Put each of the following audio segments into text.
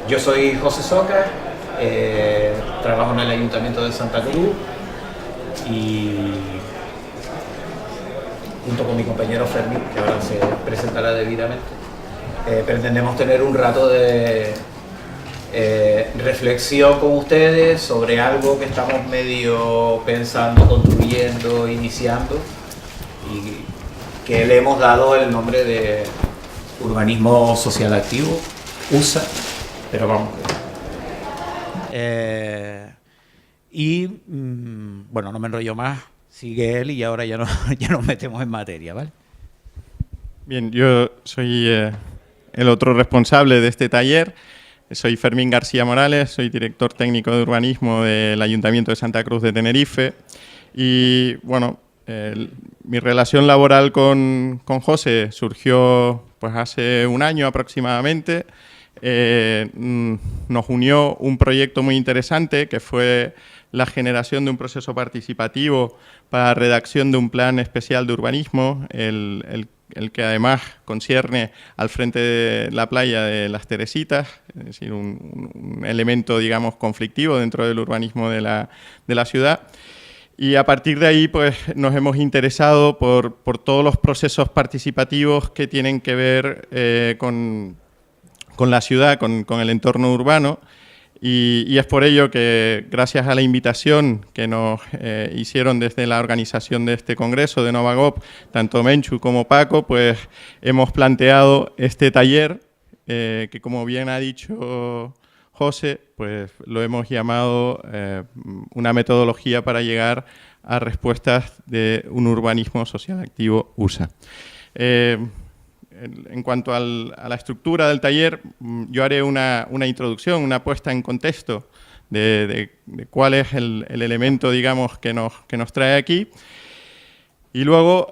Yo soy José Soca, trabajo en el Ayuntamiento de Santa Cruz y junto con mi compañero Fermín, que ahora se presentará debidamente, pretendemos tener un rato de reflexión con ustedes sobre algo que estamos medio pensando, construyendo, iniciando y que le hemos dado el nombre de Urbanismo Social Activo, USA, pero vamos. Bueno, no me enrollo más, sigue él y ahora ya nos metemos en materia, ¿vale? Bien, yo soy el otro responsable de este taller. Soy Fermín García Morales, soy director técnico de urbanismo del Ayuntamiento de Santa Cruz de Tenerife. Y bueno, mi relación laboral con José surgió pues hace un año aproximadamente. Nos unió un proyecto muy interesante que fue la generación de un proceso participativo para la redacción de un plan especial de urbanismo, el que además concierne al frente de la playa de Las Teresitas, es decir, un elemento, digamos, conflictivo dentro del urbanismo de la ciudad. Y a partir de ahí pues, nos hemos interesado por todos los procesos participativos que tienen que ver con la ciudad, con el entorno urbano. Y es por ello que, gracias a la invitación que nos hicieron desde la organización de este congreso de Novagop, tanto Menchu como Paco, pues hemos planteado este taller que, como bien ha dicho José, pues lo hemos llamado una metodología para llegar a respuestas de un urbanismo social activo USA. En cuanto a la estructura del taller, yo haré una introducción, una puesta en contexto de cuál es el elemento, digamos, que nos trae aquí. Y luego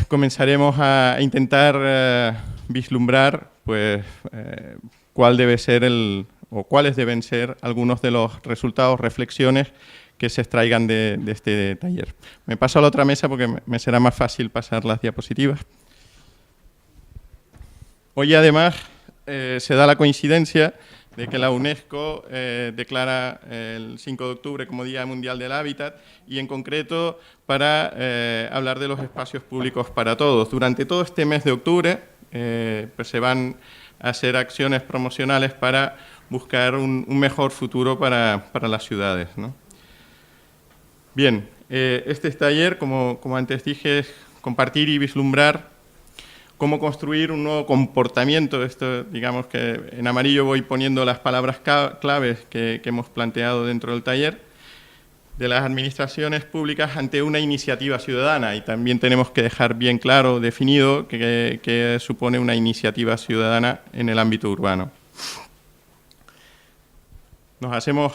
comenzaremos a intentar vislumbrar pues, cuál debe ser o cuáles deben ser algunos de los resultados, reflexiones que se extraigan de este taller. Me paso a la otra mesa porque me será más fácil pasar las diapositivas. Hoy, además, se da la coincidencia de que la UNESCO declara el 5 de octubre como Día Mundial del Hábitat y, en concreto, para hablar de los espacios públicos para todos. Durante todo este mes de octubre pues se van a hacer acciones promocionales para buscar un mejor futuro para las ciudades, ¿no? Bien, este taller, como antes dije, es compartir y vislumbrar cómo construir un nuevo comportamiento. Esto, digamos que en amarillo voy poniendo las palabras claves que hemos planteado dentro del taller, de las administraciones públicas ante una iniciativa ciudadana. Y también tenemos que dejar bien claro, definido, que supone una iniciativa ciudadana en el ámbito urbano. Nos hacemos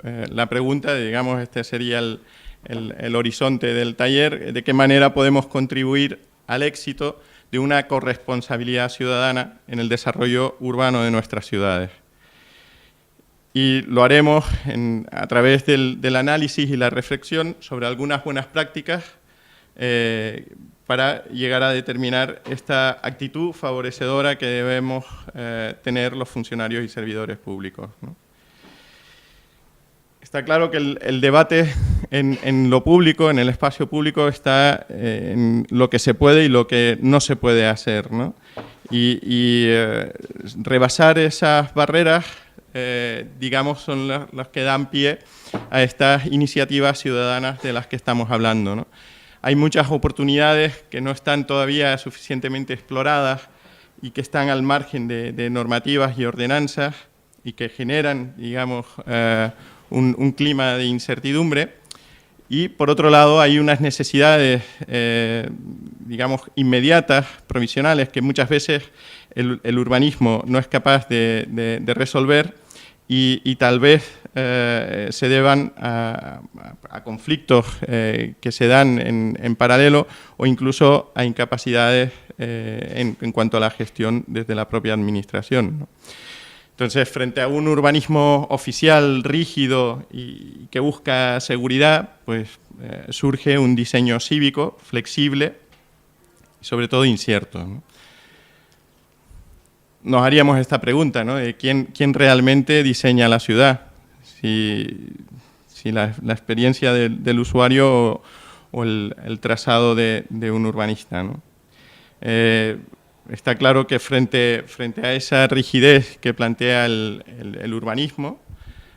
la pregunta, digamos, este sería el horizonte del taller, de qué manera podemos contribuir al éxito de una corresponsabilidad ciudadana en el desarrollo urbano de nuestras ciudades. Y lo haremos a través del análisis y la reflexión sobre algunas buenas prácticas para llegar a determinar esta actitud favorecedora que debemos tener los funcionarios y servidores públicos, ¿no? Está claro que el debate en lo público, en el espacio público, está en lo que se puede y lo que no se puede hacer, ¿no? Y rebasar esas barreras, digamos, son las que dan pie a estas iniciativas ciudadanas de las que estamos hablando, ¿no? Hay muchas oportunidades que no están todavía suficientemente exploradas y que están al margen de normativas y ordenanzas y que generan, digamos, un clima de incertidumbre. Y, por otro lado, hay unas necesidades, digamos, inmediatas, provisionales, que muchas veces el urbanismo no es capaz de resolver y tal vez se deban a conflictos que se dan en paralelo o incluso a incapacidades en cuanto a la gestión desde la propia administración, ¿no? Entonces, frente a un urbanismo oficial, rígido y que busca seguridad, pues surge un diseño cívico, flexible y sobre todo incierto, ¿no? nos haríamos esta pregunta, ¿no? De quién realmente diseña la ciudad, si la experiencia del usuario o el trazado de un urbanista, ¿no? Está claro que frente a esa rigidez que plantea el urbanismo,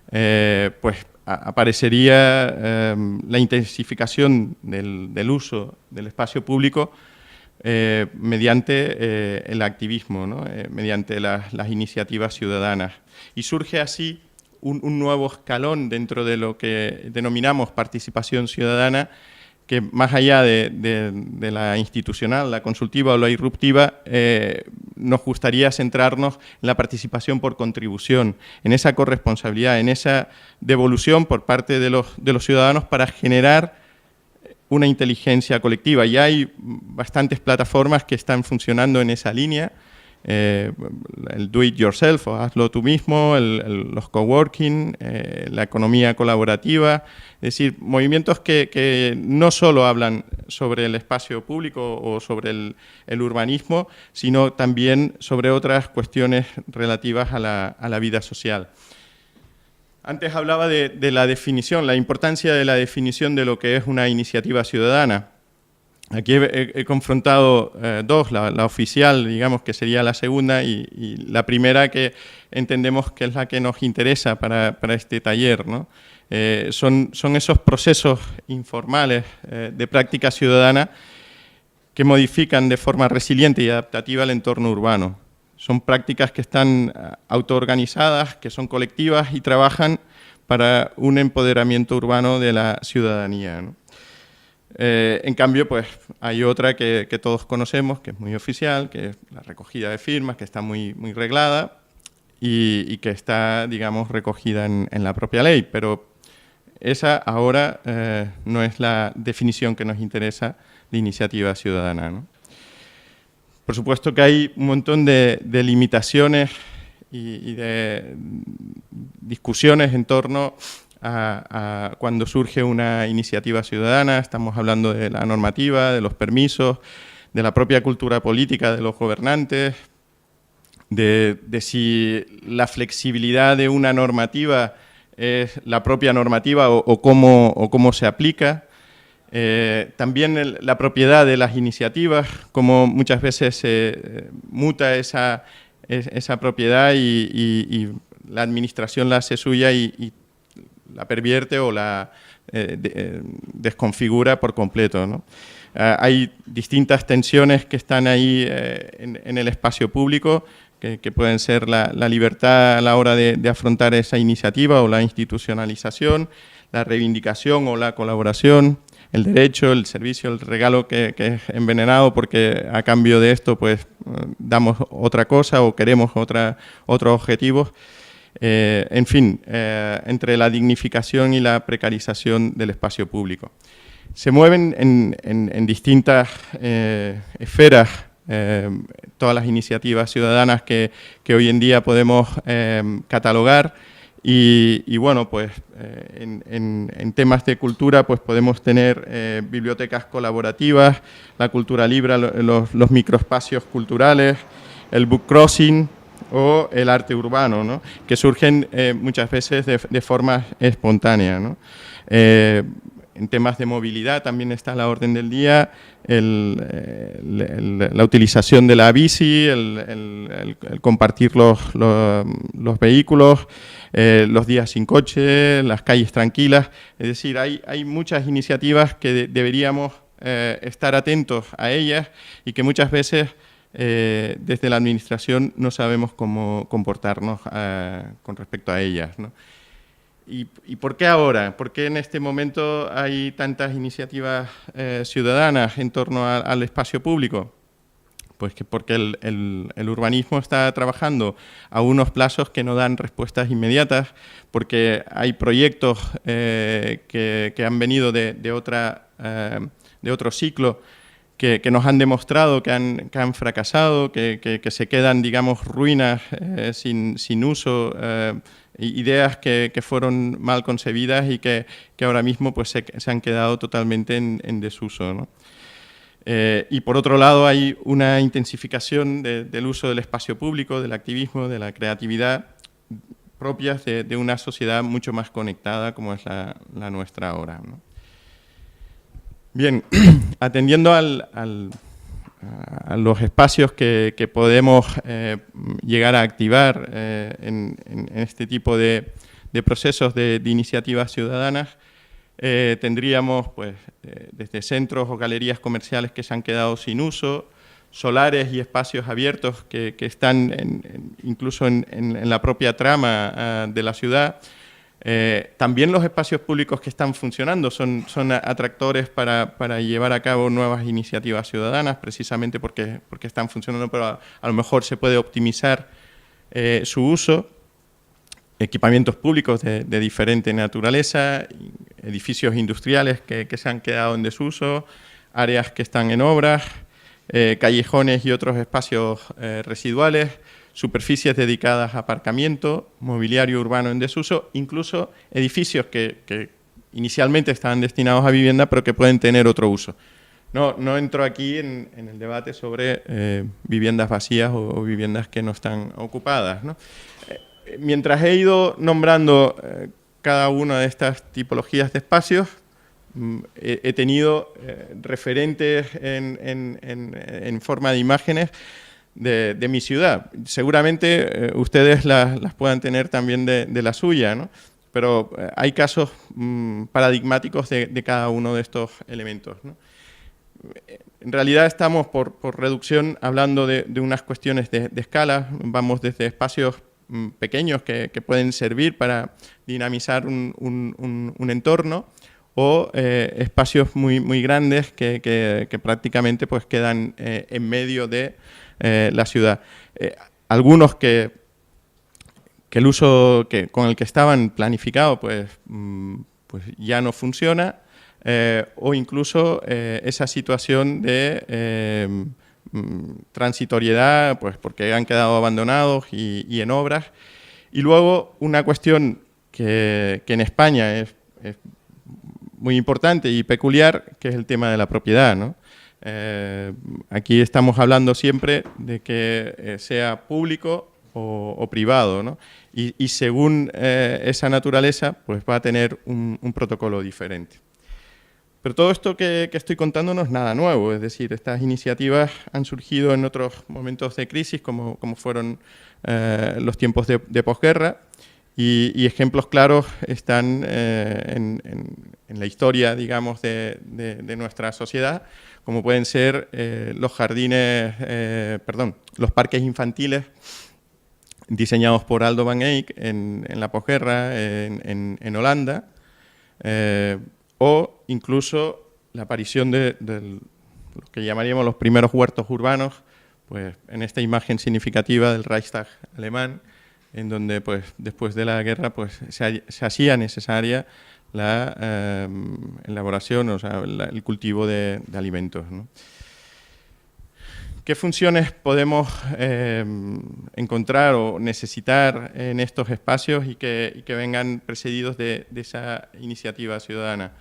pues aparecería la intensificación del uso del espacio público mediante el activismo, ¿no? Mediante las iniciativas ciudadanas. Y surge así un nuevo escalón dentro de lo que denominamos participación ciudadana, que más allá de la institucional, la consultiva o la irruptiva, nos gustaría centrarnos en la participación por contribución, en esa corresponsabilidad, en esa devolución por parte de los ciudadanos para generar una inteligencia colectiva. Y hay bastantes plataformas que están funcionando en esa línea, el do it yourself o hazlo tú mismo, los coworking, la economía colaborativa, es decir, movimientos que no solo hablan sobre el espacio público o sobre el urbanismo, sino también sobre otras cuestiones relativas a la vida social. Antes hablaba de la definición, la importancia de la definición de lo que es una iniciativa ciudadana. Aquí he confrontado dos, la oficial, digamos, que sería la segunda, y la primera que entendemos que es la que nos interesa para este taller, ¿no? Son esos procesos informales de práctica ciudadana que modifican de forma resiliente y adaptativa el entorno urbano. Son prácticas que están autoorganizadas, que son colectivas y trabajan para un empoderamiento urbano de la ciudadanía, ¿no? En cambio, pues hay otra que todos conocemos, que es muy oficial, que es la recogida de firmas, que está muy reglada y que está, digamos, recogida en la propia ley. Pero esa ahora no es la definición que nos interesa de iniciativa ciudadana, ¿no? Por supuesto que hay un montón de limitaciones y de discusiones en torno a cuando surge una iniciativa ciudadana. Estamos hablando de la normativa, de los permisos, de la propia cultura política de los gobernantes, de si la flexibilidad de una normativa es la propia normativa o cómo se aplica. También la propiedad de las iniciativas, cómo muchas veces se muta esa propiedad y la administración la hace suya y la pervierte o la desconfigura por completo, ¿no? Hay distintas tensiones que están ahí en el espacio público, que pueden ser la libertad a la hora de afrontar esa iniciativa o la institucionalización, la reivindicación o la colaboración, el derecho, el servicio, el regalo que es envenenado porque a cambio de esto pues damos otra cosa o queremos otros objetivos. En fin, entre la dignificación y la precarización del espacio público. Se mueven en distintas esferas todas las iniciativas ciudadanas que hoy en día podemos catalogar y bueno, pues en temas de cultura pues podemos tener bibliotecas colaborativas, la cultura libre, los microespacios culturales, el book crossing o el arte urbano, ¿no? Que surgen muchas veces de forma espontánea, ¿no? En temas de movilidad también está a la orden del día la utilización de la bici, el compartir los vehículos, los días sin coche, las calles tranquilas. Es decir, hay muchas iniciativas que deberíamos estar atentos a ellas y que muchas veces desde la administración no sabemos cómo comportarnos con respecto a ellas, ¿no? ¿Y por qué ahora? ¿Por qué en este momento hay tantas iniciativas ciudadanas en torno al espacio público? Pues porque el urbanismo está trabajando a unos plazos que no dan respuestas inmediatas, porque hay proyectos que han venido de otro ciclo que nos han demostrado que han fracasado, que se quedan, digamos, ruinas sin uso, ideas que fueron mal concebidas y que ahora mismo pues, se han quedado totalmente en desuso, ¿no? Y por otro lado hay una intensificación del uso del espacio público, del activismo, de la creatividad, propias de una sociedad mucho más conectada como es la nuestra ahora, ¿no? Bien, atendiendo a los espacios que podemos llegar a activar en este tipo de procesos de iniciativas ciudadanas, tendríamos pues, desde centros o galerías comerciales que se han quedado sin uso, solares y espacios abiertos que están incluso en la propia trama de la ciudad. También los espacios públicos que están funcionando son atractores para llevar a cabo nuevas iniciativas ciudadanas, precisamente porque están funcionando, pero a lo mejor se puede optimizar su uso. Equipamientos públicos de diferente naturaleza, edificios industriales que se han quedado en desuso, áreas que están en obras, callejones y otros espacios residuales, superficies dedicadas a aparcamiento, mobiliario urbano en desuso, incluso edificios que inicialmente estaban destinados a vivienda pero que pueden tener otro uso. No entro aquí en el debate sobre viviendas vacías o viviendas que no están ocupadas, ¿no? Mientras he ido nombrando cada una de estas tipologías de espacios, he tenido referentes en forma de imágenes de mi ciudad. Seguramente ustedes las puedan tener también de la suya, ¿no? Pero hay casos paradigmáticos de cada uno de estos elementos, ¿no? En realidad estamos, por reducción, hablando de unas cuestiones de escala. Vamos desde espacios pequeños que pueden servir para dinamizar un entorno, o espacios muy grandes que prácticamente pues, quedan en medio de la ciudad. Algunos que el uso con el que estaban planificados pues ya no funciona, o incluso esa situación de transitoriedad, pues porque han quedado abandonados y en obras. Y luego una cuestión que en España es muy importante y peculiar, que es el tema de la propiedad, ¿no? Aquí estamos hablando siempre de que sea público o privado, ¿no? Y según esa naturaleza, pues va a tener un protocolo diferente. Pero todo esto que estoy contando no es nada nuevo, es decir, estas iniciativas han surgido en otros momentos de crisis, como fueron los tiempos de posguerra, y ejemplos claros están en la historia, digamos, de nuestra sociedad, como pueden ser los parques infantiles diseñados por Aldo van Eyck en la posguerra en Holanda, o incluso la aparición de lo que llamaríamos los primeros huertos urbanos, pues en esta imagen significativa del Reichstag alemán, en donde pues después de la guerra pues se hacía necesaria la elaboración, o sea, el cultivo de alimentos, ¿no? ¿Qué funciones podemos encontrar o necesitar en estos espacios y que vengan precedidos de esa iniciativa ciudadana?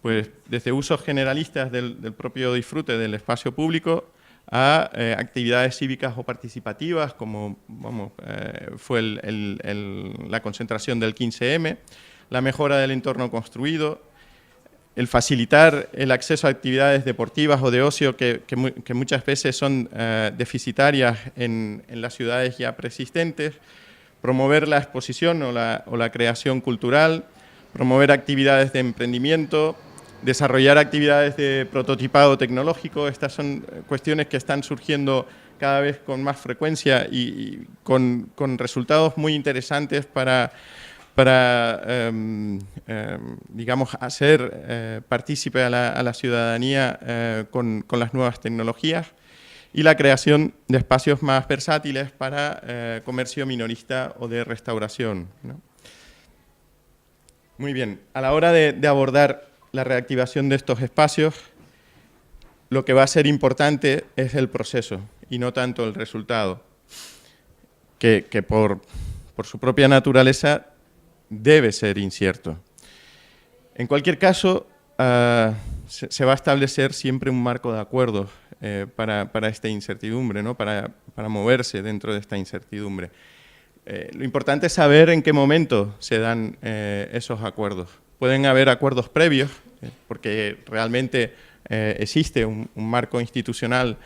Pues desde usos generalistas del propio disfrute del espacio público a actividades cívicas o participativas, como fue la concentración del 15M, la mejora del entorno construido, el facilitar el acceso a actividades deportivas o de ocio que muchas veces son deficitarias en las ciudades ya preexistentes, promover la exposición o la creación cultural, promover actividades de emprendimiento, desarrollar actividades de prototipado tecnológico. Estas son cuestiones que están surgiendo cada vez con más frecuencia y con resultados muy interesantes para digamos, hacer partícipe a la ciudadanía con las nuevas tecnologías, y la creación de espacios más versátiles para comercio minorista o de restauración, ¿no? Muy bien, a la hora de abordar la reactivación de estos espacios, lo que va a ser importante es el proceso y no tanto el resultado, que por su propia naturaleza debe ser incierto. En cualquier caso, se va a establecer siempre un marco de acuerdos para esta incertidumbre, ¿no? Para moverse dentro de esta incertidumbre. Lo importante es saber en qué momento se dan esos acuerdos. Pueden haber acuerdos previos, porque realmente existe un marco institucional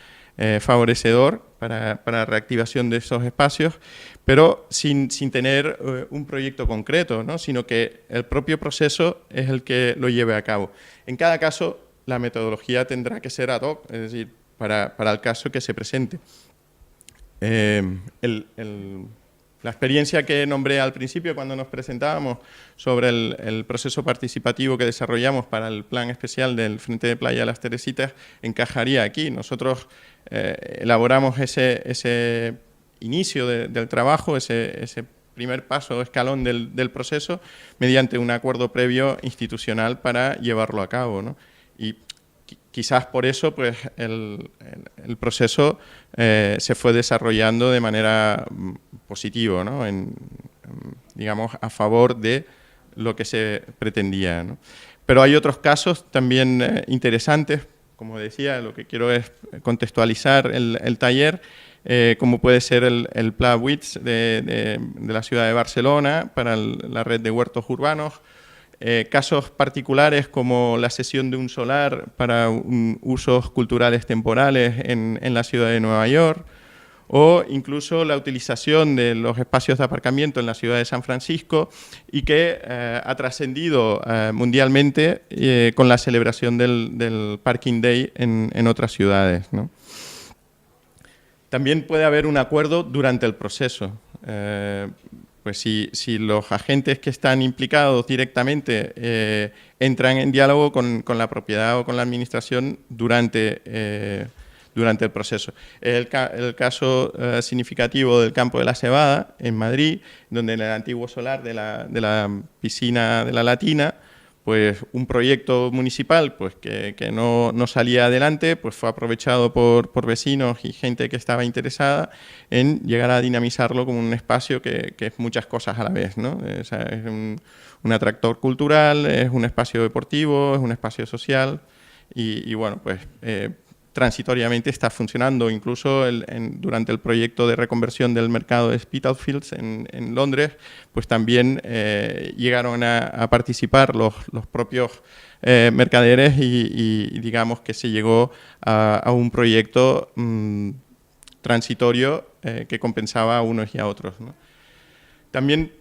favorecedor para la reactivación de esos espacios, pero sin tener un proyecto concreto, ¿no? Sino que el propio proceso es el que lo lleve a cabo. En cada caso, la metodología tendrá que ser ad hoc, es decir, para el caso que se presente. La experiencia que nombré al principio cuando nos presentábamos sobre el proceso participativo que desarrollamos para el plan especial del Frente de Playa de las Teresitas encajaría aquí. Nosotros elaboramos ese inicio del trabajo, ese primer paso, escalón del proceso, mediante un acuerdo previo institucional para llevarlo a cabo, ¿no? Y quizás por eso pues, el proceso se fue desarrollando de manera positiva, ¿no? Digamos, a favor de lo que se pretendía, ¿no? Pero hay otros casos también interesantes. Como decía, lo que quiero es contextualizar el taller, como puede ser el Pla Buits de la ciudad de Barcelona para la red de huertos urbanos, casos particulares como la cesión de un solar para usos culturales temporales en la ciudad de Nueva York, o incluso la utilización de los espacios de aparcamiento en la ciudad de San Francisco y que ha trascendido mundialmente con la celebración del Parking Day en otras ciudades, ¿no? También puede haber un acuerdo durante el proceso. Pues si los agentes que están implicados directamente entran en diálogo con la propiedad o con la administración durante el proceso. El caso significativo del Campo de la Cebada, en Madrid, donde en el antiguo solar de la piscina de la Latina, pues un proyecto municipal pues, que no salía adelante, pues fue aprovechado por vecinos y gente que estaba interesada en llegar a dinamizarlo como un espacio que es muchas cosas a la vez, ¿no? O sea, es un atractor cultural, es un espacio deportivo, es un espacio social y bueno, pues transitoriamente está funcionando. Incluso durante el proyecto de reconversión del mercado de Spitalfields en Londres, pues también llegaron a participar los propios mercaderes y digamos que se llegó a un proyecto transitorio que compensaba a unos y a otros, ¿no? También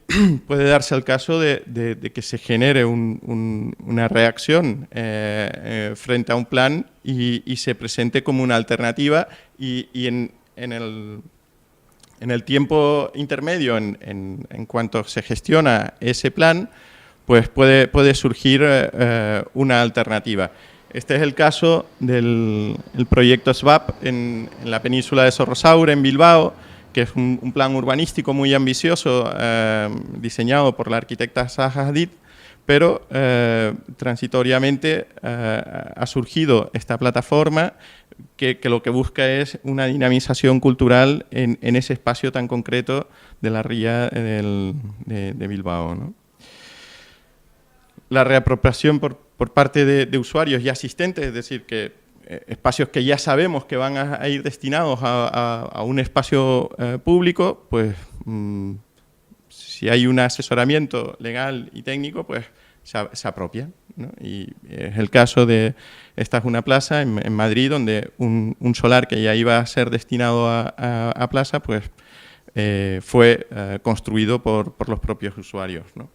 puede darse el caso de que se genere una reacción frente a un plan y se presente como una alternativa y en el tiempo intermedio, en cuanto se gestiona ese plan, pues puede surgir una alternativa. Este es el caso del proyecto SWAP en la península de Sorrosaure, en Bilbao, que es un plan urbanístico muy ambicioso, diseñado por la arquitecta Zaha Hadid, pero transitoriamente ha surgido esta plataforma que lo que busca es una dinamización cultural en ese espacio tan concreto de la ría de Bilbao, ¿no? La reapropiación por parte de usuarios y asistentes, es decir, que espacios que ya sabemos que van a ir destinados a un espacio público, pues si hay un asesoramiento legal y técnico, pues se apropian, ¿no? Y es el caso de, esta es una plaza en Madrid, donde un solar que ya iba a ser destinado a plaza, pues fue construido por los propios usuarios, ¿no?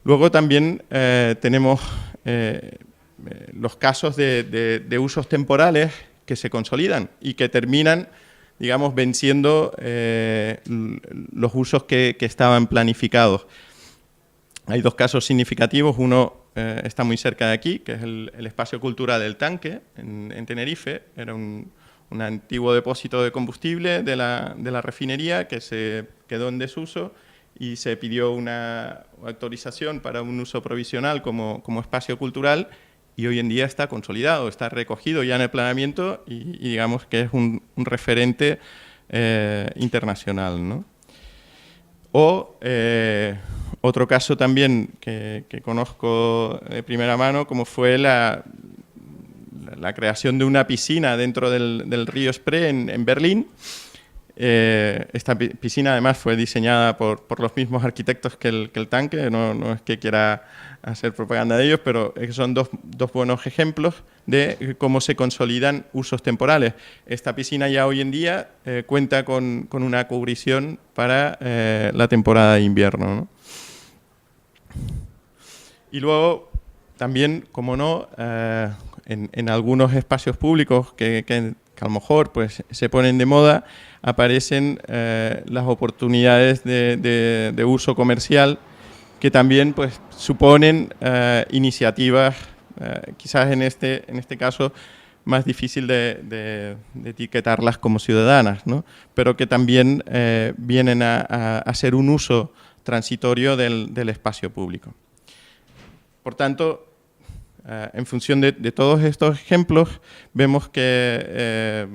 Luego también tenemos los casos de usos temporales que se consolidan y que terminan, digamos, venciendo los usos que estaban planificados. Hay dos casos significativos. Uno está muy cerca de aquí, que es el espacio cultural del Tanque, en Tenerife. Era un antiguo depósito de combustible de la refinería que se quedó en desuso y se pidió una autorización para un uso provisional como espacio cultural. Y hoy en día está consolidado, está recogido ya en el planeamiento y digamos que es un referente internacional, ¿no? O otro caso también que conozco de primera mano, como fue la creación de una piscina dentro del río Spree en Berlín. Esta piscina además fue diseñada por los mismos arquitectos que el tanque, no es que quiera hacer propaganda de ellos, pero son dos buenos ejemplos de cómo se consolidan usos temporales. Esta piscina ya hoy en día cuenta con una cubrición para la temporada de invierno, ¿no? Y luego también, como no, en algunos espacios públicos que a lo mejor pues, se ponen de moda, aparecen las oportunidades de uso comercial que también pues, suponen iniciativas, quizás en este caso más difícil de etiquetarlas como ciudadanas, ¿no? Pero que también vienen a ser un uso transitorio del espacio público. Por tanto, en función de todos estos ejemplos, vemos que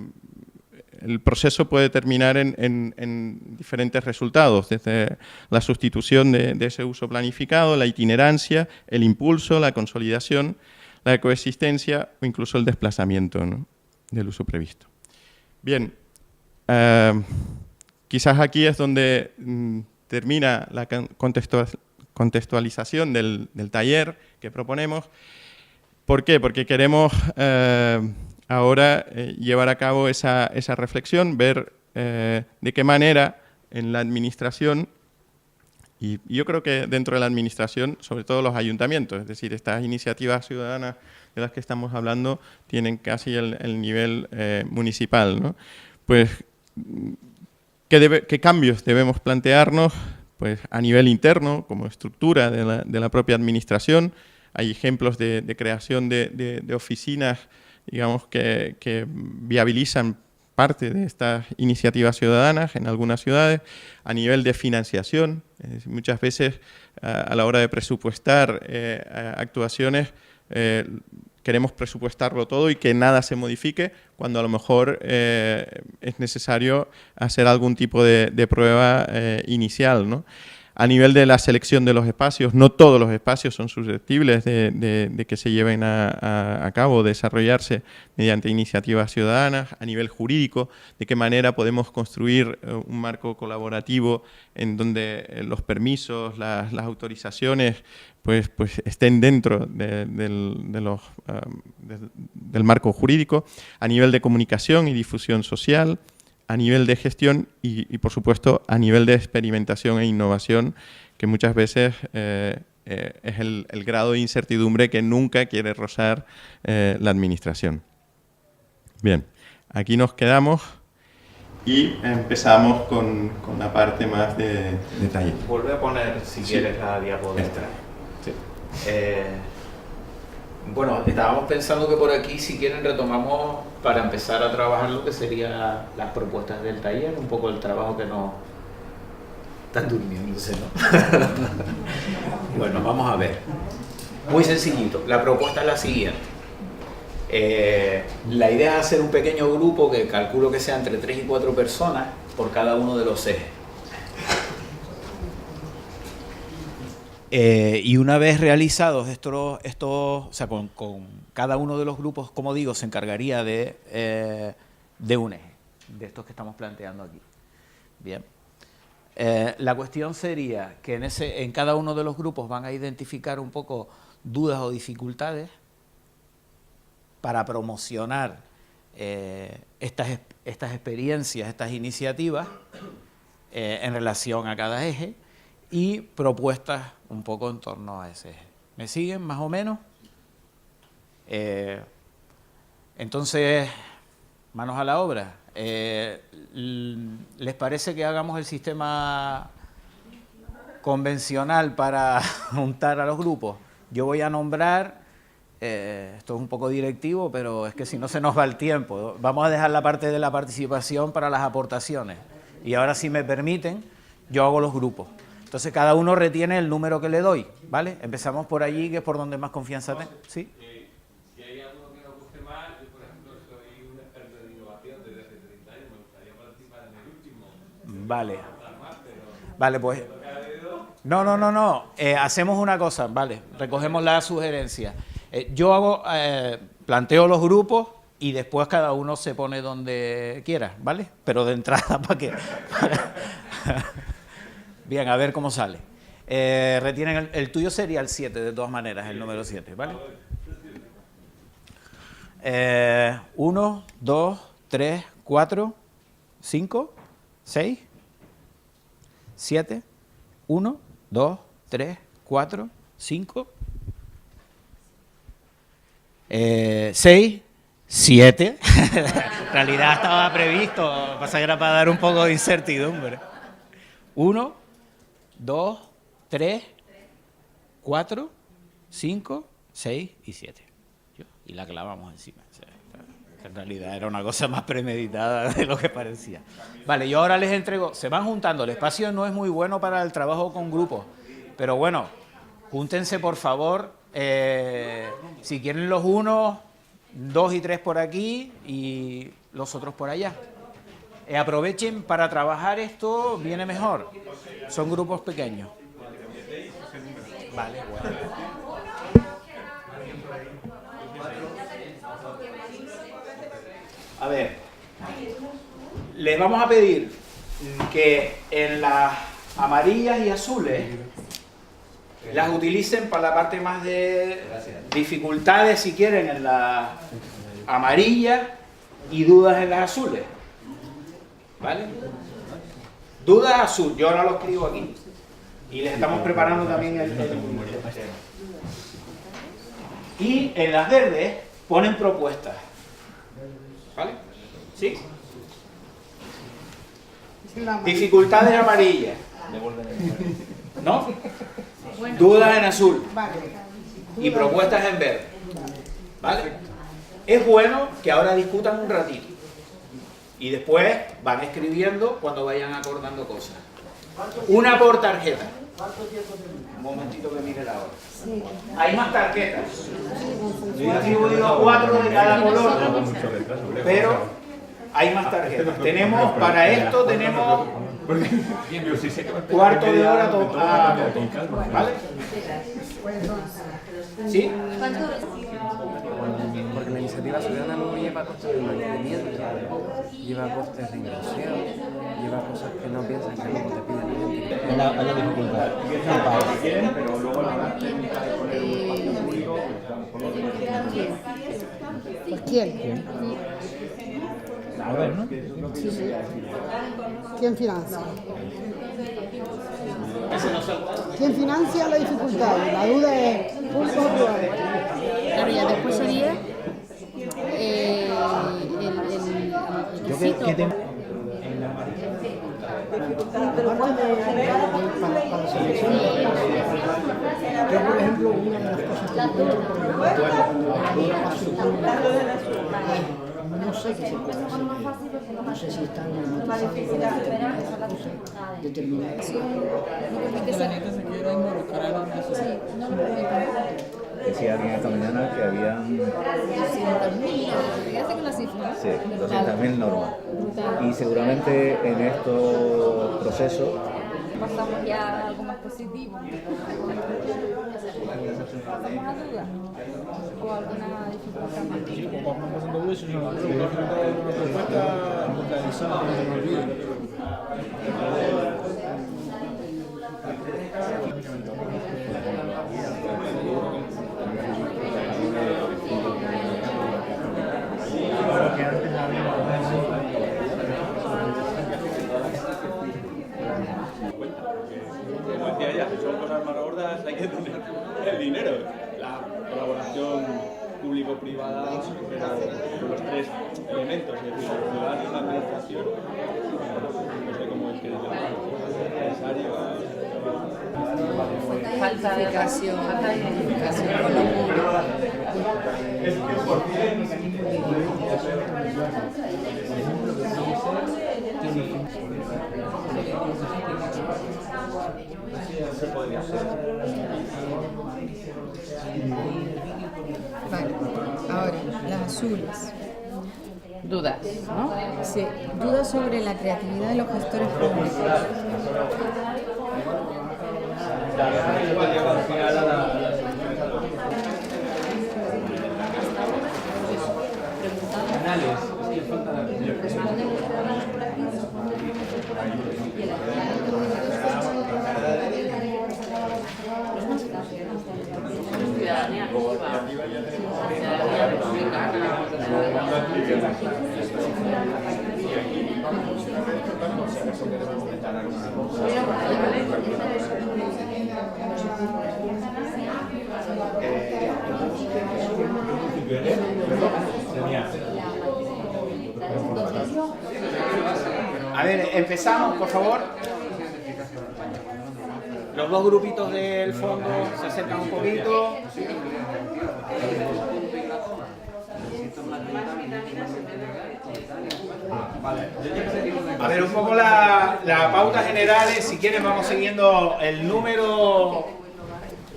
el proceso puede terminar en diferentes resultados, desde la sustitución de ese uso planificado, la itinerancia, el impulso, la consolidación, la coexistencia o incluso el desplazamiento, ¿no?, del uso previsto. Bien, quizás aquí es donde termina la contextualización del taller que proponemos. ¿Por qué? Porque queremos ahora llevar a cabo esa reflexión, ver de qué manera en la administración, y yo creo que dentro de la administración, sobre todo los ayuntamientos, es decir, estas iniciativas ciudadanas de las que estamos hablando tienen casi el nivel municipal, ¿no? Pues, ¿qué cambios debemos plantearnos? Pues a nivel interno, como estructura de la propia administración. Hay ejemplos de creación de oficinas, digamos, que viabilizan parte de estas iniciativas ciudadanas en algunas ciudades. A nivel de financiación, muchas veces a la hora de presupuestar actuaciones, queremos presupuestarlo todo y que nada se modifique, cuando a lo mejor es necesario hacer algún tipo de prueba inicial, ¿no? A nivel de la selección de los espacios, no todos los espacios son susceptibles de que se lleven a cabo, desarrollarse mediante iniciativas ciudadanas. A nivel jurídico, de qué manera podemos construir un marco colaborativo en donde los permisos, las autorizaciones, pues estén dentro del marco jurídico. A nivel de comunicación y difusión social, a nivel de gestión y, por supuesto, a nivel de experimentación e innovación, que muchas veces es el grado de incertidumbre que nunca quiere rozar la administración. Bien, aquí nos quedamos y empezamos con la parte más de detalle. Vuelve a poner, si quieres, la diapositiva. Sí. Bueno, estábamos pensando que por aquí, si quieren, retomamos para empezar a trabajar lo que serían las propuestas del taller, un poco el trabajo que nos están durmiéndose, ¿no? Bueno, vamos a ver. Muy sencillito. La propuesta es la siguiente. La idea es hacer un pequeño grupo que calculo que sea entre 3 y 4 personas por cada uno de los ejes. Y una vez realizados estos o sea, con cada uno de los grupos, como digo, se encargaría de un eje, de estos que estamos planteando aquí. Bien. La cuestión sería que en cada uno de los grupos van a identificar un poco dudas o dificultades para promocionar estas experiencias, estas iniciativas en relación a cada eje, y propuestas un poco en torno a ese eje. ¿Me siguen más o menos? Entonces, manos a la obra. ¿Les parece que hagamos el sistema convencional para juntar a los grupos? Yo voy a nombrar, esto es un poco directivo, pero es que si no se nos va el tiempo. Vamos a dejar la parte de la participación para las aportaciones. Y ahora, si me permiten, yo hago los grupos. Entonces, cada uno retiene el número que le doy, ¿vale? Empezamos por allí, que es por donde más confianza tengo. ¿Sí? Si hay alguno que nos guste más, yo, por ejemplo, soy un experto en innovación desde hace 30 años, me gustaría participar en el último. Vale. Vale, pues No. Hacemos una cosa, vale. Recogemos la sugerencia. Planteo los grupos y después cada uno se pone donde quiera, ¿vale? Pero de entrada para que... Bien, a ver cómo sale. Retienen el tuyo sería el 7, de todas maneras, el número 7, ¿vale? 1, 2, 3, 4, 5, 6, 7, 1, 2, 3, 4, 5, 6, 7. En realidad estaba previsto, pasa que era para dar un poco de incertidumbre. 1, 2, 3, 4, 5, 6 y 7. Y la clavamos encima. O sea, en realidad era una cosa más premeditada de lo que parecía. Vale, yo ahora les entrego, se van juntando. El espacio no es muy bueno para el trabajo con grupos, pero bueno, júntense por favor. Si quieren los unos, 2 y 3 por aquí y los otros por allá. Aprovechen para trabajar esto, viene mejor. Son grupos pequeños. Vale, bueno. A ver, les vamos a pedir que en las amarillas y azules las utilicen para la parte más de dificultades, si quieren, en las amarillas y dudas en las azules. ¿Vale? Dudas azul, yo ahora lo escribo aquí. Y les estamos preparando también el y en las verdes ponen propuestas. ¿Vale? ¿Sí? Dificultades amarillas. ¿No? Dudas en azul. Y propuestas en verde. ¿Vale? Es bueno que ahora discutan un ratito. Y después van escribiendo cuando vayan acordando cosas. Una por tarjeta. Un momentito que mire la hora. Hay más tarjetas. He atribuido 4 de cada color. Pero hay más tarjetas. Tenemos, para esto tenemos cuarto de hora ¿vale? ¿Sí? Porque la iniciativa ciudadana no lleva costes de mantenimiento, lleva costes de inversión, lleva cosas que no piensan que luego te piden la gente. Hay la dificultad. Pero luego ¿Pues quién? a ver, ¿no? Sí. ¿Quién financia? ¿Quién financia la dificultad? La duda es público o privado. Claro, ya después sería el requisito. Yo, por ejemplo, una de las cosas que no sé qué se puede hacer. No sé si están determinadas. Decía alguien esta mañana que habían 200.000 normas. Y seguramente en estos procesos Pasamos ya a algo más positivo. ¿Pasamos a duda? ¿O alguna dificultad más? Sí, como vamos pasando dudas, es una propuesta localizada, no se me olvide. Como decía ella, si son cosas más gordas hay que tener el dinero. La colaboración público-privada son los 3 elementos, es decir, el ciudadano y la administración. No sé cómo es que es necesario. Falta de educación con los niños. Vale, ahora, las azules. Dudas, ¿no? Sí, dudas sobre la creatividad de los gestores públicos. igual llego al final a la canales. Es que falta la A ver, empezamos, por favor. Los dos grupitos del fondo se acercan un poquito. A ver, un poco la pauta general es, si quieren vamos siguiendo el número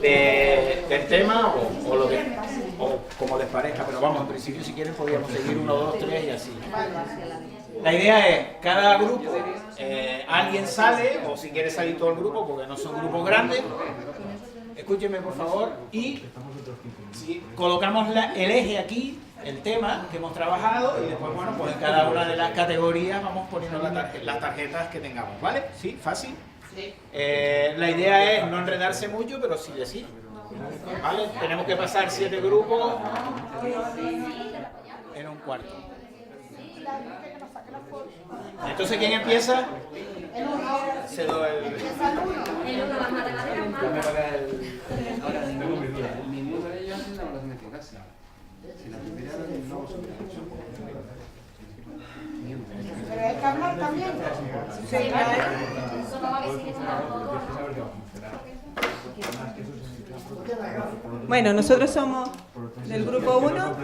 del tema o lo que, o como les parezca, pero vamos, en principio si quieren podríamos seguir 1, 2, 3 y así. La idea es, cada grupo, alguien sale, o si quiere salir todo el grupo, porque no son grupos grandes, escúchenme por favor, y si colocamos el eje aquí, el tema que hemos trabajado, y después, bueno, pues en cada una de las categorías vamos poniendo las tarjetas que tengamos, ¿vale? ¿Sí? ¿Fácil? La idea es no enredarse mucho, pero sí decir, ¿vale? Tenemos que pasar 7 grupos en un cuarto. Entonces, ¿quién empieza? Se doy el... Pero hay que hablar también. Sí, claro. Bueno, nosotros somos del grupo 1,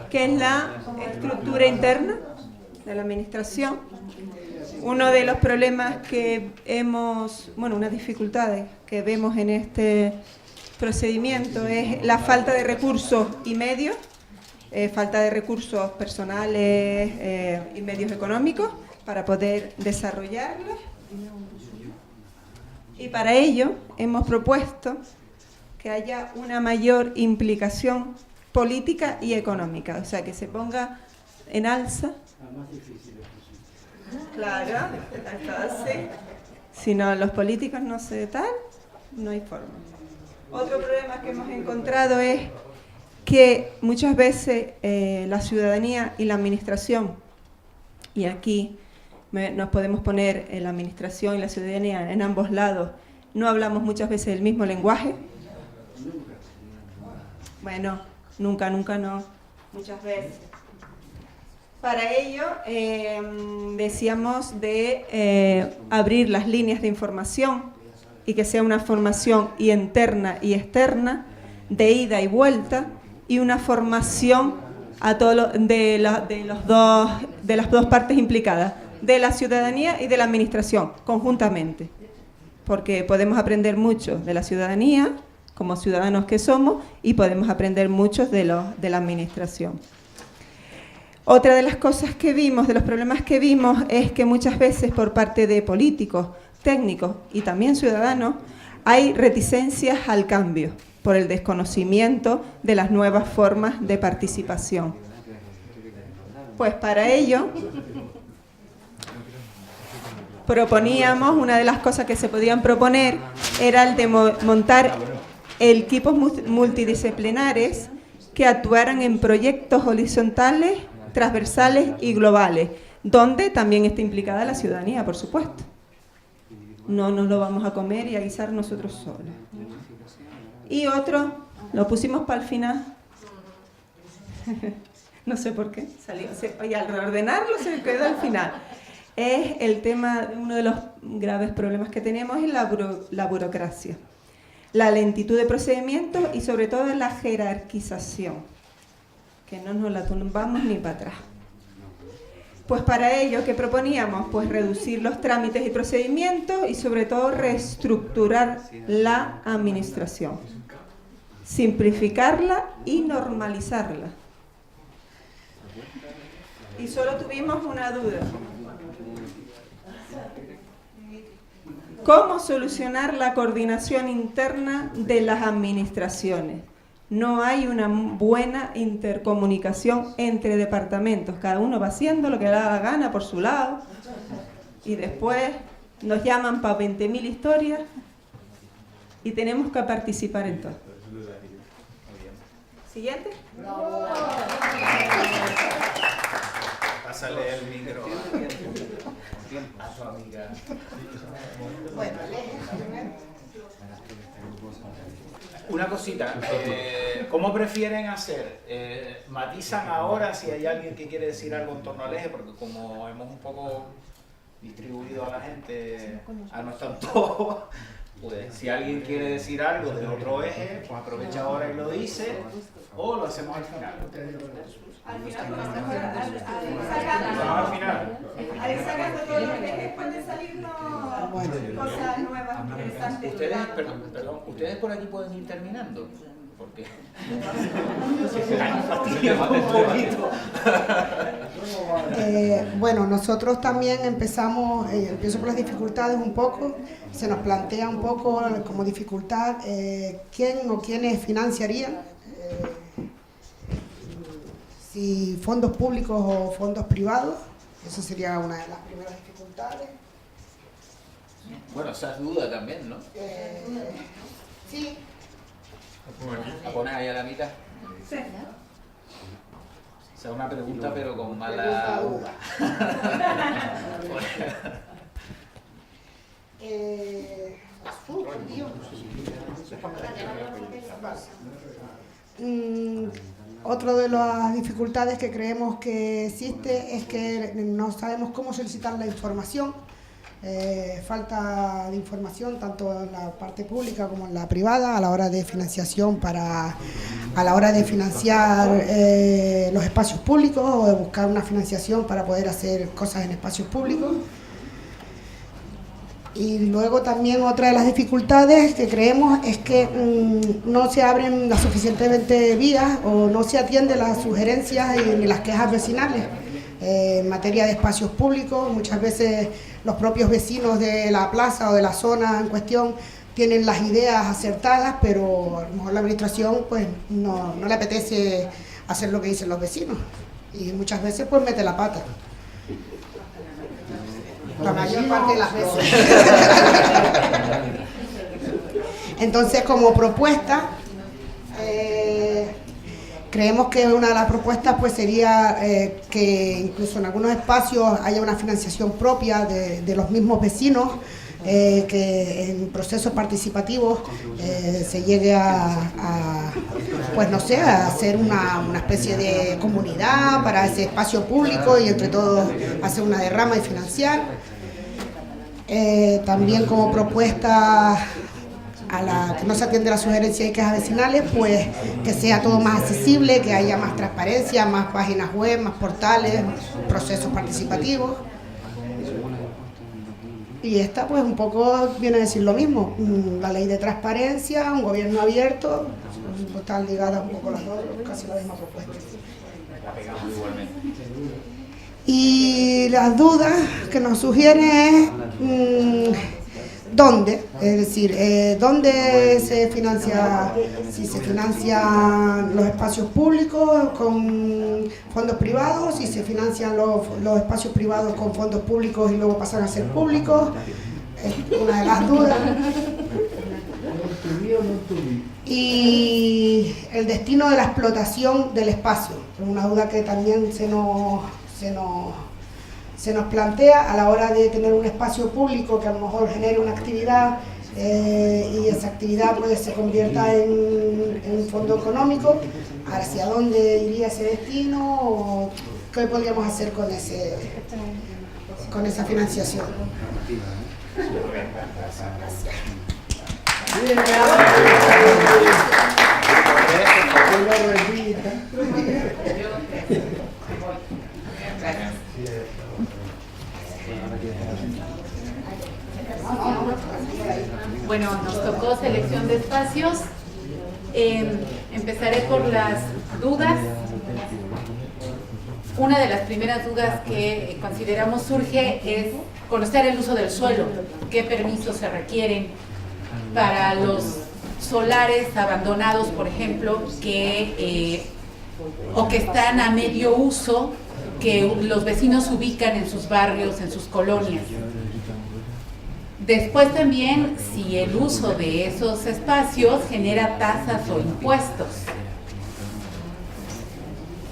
que es la estructura interna de la administración. Uno de los problemas que unas dificultades que vemos en este procedimiento es la falta de recursos y medios, falta de recursos personales y medios económicos para poder desarrollarlos. Y para ello hemos propuesto que haya una mayor implicación política y económica, o sea, que se ponga en alza. Claro, entonces, si no, los políticos no se tal, no hay forma. Otro problema que hemos encontrado es que muchas veces la ciudadanía y la administración, y aquí nos podemos poner en la administración y la ciudadanía en ambos lados, no hablamos muchas veces el mismo lenguaje. Bueno, nunca no, muchas veces. Para ello, decíamos de abrir las líneas de información y que sea una formación interna y externa, de ida y vuelta, y una formación a de las dos partes implicadas, de la ciudadanía y de la administración, conjuntamente. Porque podemos aprender mucho de la ciudadanía, como ciudadanos que somos, y podemos aprender mucho de la administración. Otra de las cosas que vimos, de los problemas que vimos, es que muchas veces por parte de políticos, técnicos y también ciudadanos, hay reticencias al cambio por el desconocimiento de las nuevas formas de participación. Pues para ello proponíamos, una de las cosas que se podían proponer era el de montar equipos multidisciplinares que actuaran en proyectos horizontales, transversales y globales, donde también está implicada la ciudadanía, por supuesto. No nos lo vamos a comer y a guisar nosotros solos. Y otro, lo pusimos para el final. No sé por qué, salió. Y al reordenarlo se quedó al final. Es el tema, uno de los graves problemas que tenemos es la burocracia. La lentitud de procedimientos y sobre todo la jerarquización, que no nos la tumbamos ni para atrás. Pues para ello, ¿qué proponíamos? Pues reducir los trámites y procedimientos y sobre todo reestructurar la administración, simplificarla y normalizarla. Y solo tuvimos una duda. ¿Cómo solucionar la coordinación interna de las administraciones? No hay una buena intercomunicación entre departamentos. Cada uno va haciendo lo que le da la gana por su lado y después nos llaman para 20.000 historias y tenemos que participar en todo. ¿Siguiente? Pásale el micro a tu amiga. Una cosita, ¿cómo prefieren hacer? ¿Matizan ahora si hay alguien que quiere decir algo en torno al eje? Porque como hemos un poco distribuido a la gente, no están todos, pues si alguien quiere decir algo de otro eje, pues aprovecha ahora y lo dice, o lo hacemos al final. Al final. Al sacar todos los ejes pueden salirnos cosas nuevas, interesantes. Ustedes, perdón, ustedes por aquí pueden ir terminando, porque bueno, nosotros también empiezo por las dificultades un poco, se nos plantea un poco como dificultad quién o quiénes financiarían, si fondos públicos o fondos privados, eso sería una de las primeras dificultades. Bueno, esa es duda también, ¿no? Sí. ¿La pones ahí a la mitad? Sí. O sea, una pregunta pero con mala uva. Otro de las dificultades que creemos que existe es que no sabemos cómo solicitar la información. Falta de información tanto en la parte pública como en la privada a la hora de financiación a la hora de financiar los espacios públicos o de buscar una financiación para poder hacer cosas en espacios públicos. Y luego también otra de las dificultades que creemos es que no se abren las suficientemente vías o no se atienden las sugerencias ni las quejas vecinales. En materia de espacios públicos, muchas veces los propios vecinos de la plaza o de la zona en cuestión tienen las ideas acertadas, pero a lo mejor la administración pues no le apetece hacer lo que dicen los vecinos y muchas veces pues mete la pata. La mayor parte de las veces. Entonces, como propuesta, creemos que una de las propuestas pues sería que incluso en algunos espacios haya una financiación propia de los mismos vecinos, que en procesos participativos se llegue pues no sé, a hacer una especie de comunidad para ese espacio público y entre todos hacer una derrama y financiar. También como propuesta a la que no se atiende las sugerencias y quejas vecinales, pues que sea todo más accesible, que haya más transparencia, más páginas web, más portales, procesos participativos. Y esta pues un poco viene a decir lo mismo, la ley de transparencia, un gobierno abierto, están ligadas un poco las dos, casi la misma propuesta. La pegamos igualmente. Y las dudas que nos sugiere es ¿dónde? Es decir, ¿dónde se financia? Si se financian los espacios públicos con fondos privados, si se financian los espacios privados con fondos públicos y luego pasan a ser públicos, es una de las dudas. Y el destino de la explotación del espacio, es una duda que también se nos plantea a la hora de tener un espacio público que a lo mejor genere una actividad y esa actividad pues se convierta en un fondo económico, hacia dónde iría ese destino o qué podríamos hacer con esa financiación. Bueno, nos tocó selección de espacios. Empezaré por las dudas. una de las primeras dudas que consideramos surge es conocer el uso del suelo, qué permisos se requieren para los solares abandonados, por ejemplo, o que están a medio uso, que los vecinos ubican en sus barrios, en sus colonias. Después también, si el uso de esos espacios genera tasas o impuestos.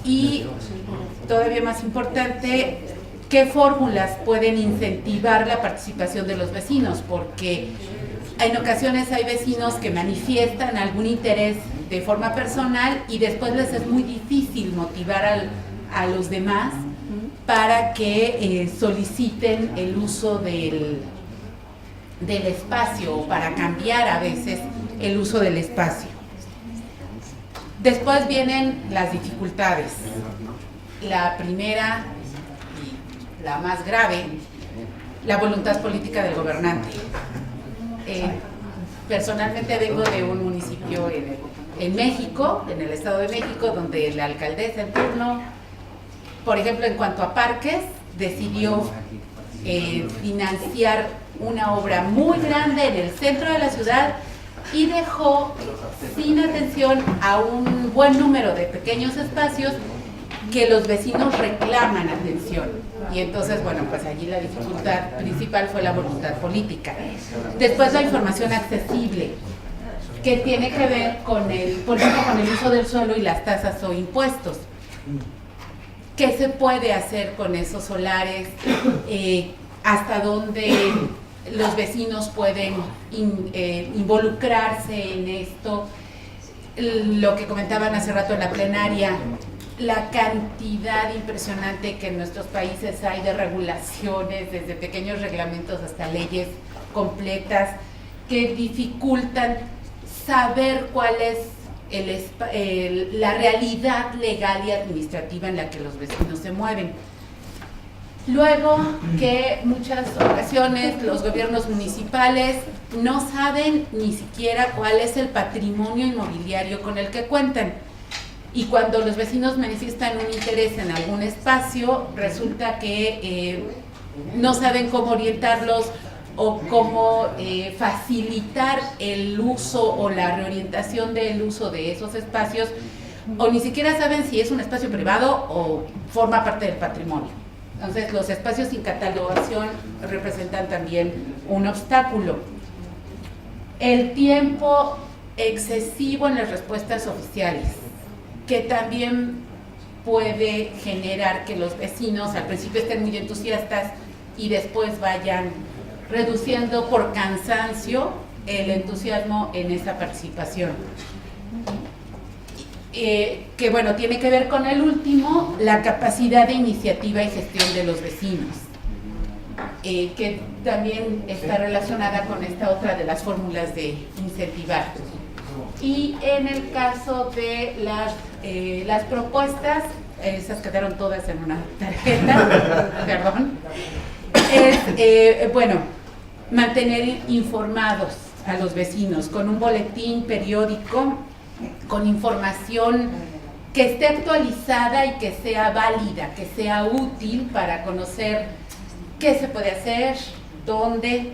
Y todavía más importante, ¿qué fórmulas pueden incentivar la participación de los vecinos? Porque en ocasiones hay vecinos que manifiestan algún interés de forma personal y después les es muy difícil motivar a los demás para que soliciten el uso del espacio, o para cambiar a veces el uso del espacio. Después vienen las dificultades. La primera y la más grave, la voluntad política del gobernante. Personalmente vengo de un municipio en México, en el Estado de México, donde la alcaldesa en turno, por ejemplo, en cuanto a parques, decidió financiar una obra muy grande en el centro de la ciudad y dejó sin atención a un buen número de pequeños espacios que los vecinos reclaman atención. Y entonces, bueno, pues allí la dificultad principal fue la voluntad política. Después la información accesible, que tiene que ver con por ejemplo, con el uso del suelo y las tasas o impuestos. ¿Qué se puede hacer con esos solares? ¿Hasta dónde los vecinos pueden involucrarse en esto? Lo que comentaban hace rato en la plenaria, la cantidad impresionante que en nuestros países hay de regulaciones, desde pequeños reglamentos hasta leyes completas, que dificultan saber cuál es la realidad legal y administrativa en la que los vecinos se mueven. Luego, que muchas ocasiones los gobiernos municipales no saben ni siquiera cuál es el patrimonio inmobiliario con el que cuentan. Y cuando los vecinos manifiestan un interés en algún espacio, resulta que no saben cómo orientarlos o cómo facilitar el uso o la reorientación del uso de esos espacios, o ni siquiera saben si es un espacio privado o forma parte del patrimonio. Entonces, los espacios sin catalogación representan también un obstáculo. El tiempo excesivo en las respuestas oficiales, que también puede generar que los vecinos al principio estén muy entusiastas y después vayan reduciendo por cansancio el entusiasmo en esa participación. Que bueno, tiene que ver con el último, la capacidad de iniciativa y gestión de los vecinos, que también está relacionada con esta otra de las fórmulas de incentivar. Y en el caso de las propuestas, esas quedaron todas en una tarjeta, perdón, es, bueno, mantener informados a los vecinos con un boletín periódico, con información que esté actualizada y que sea válida, que sea útil para conocer qué se puede hacer, dónde.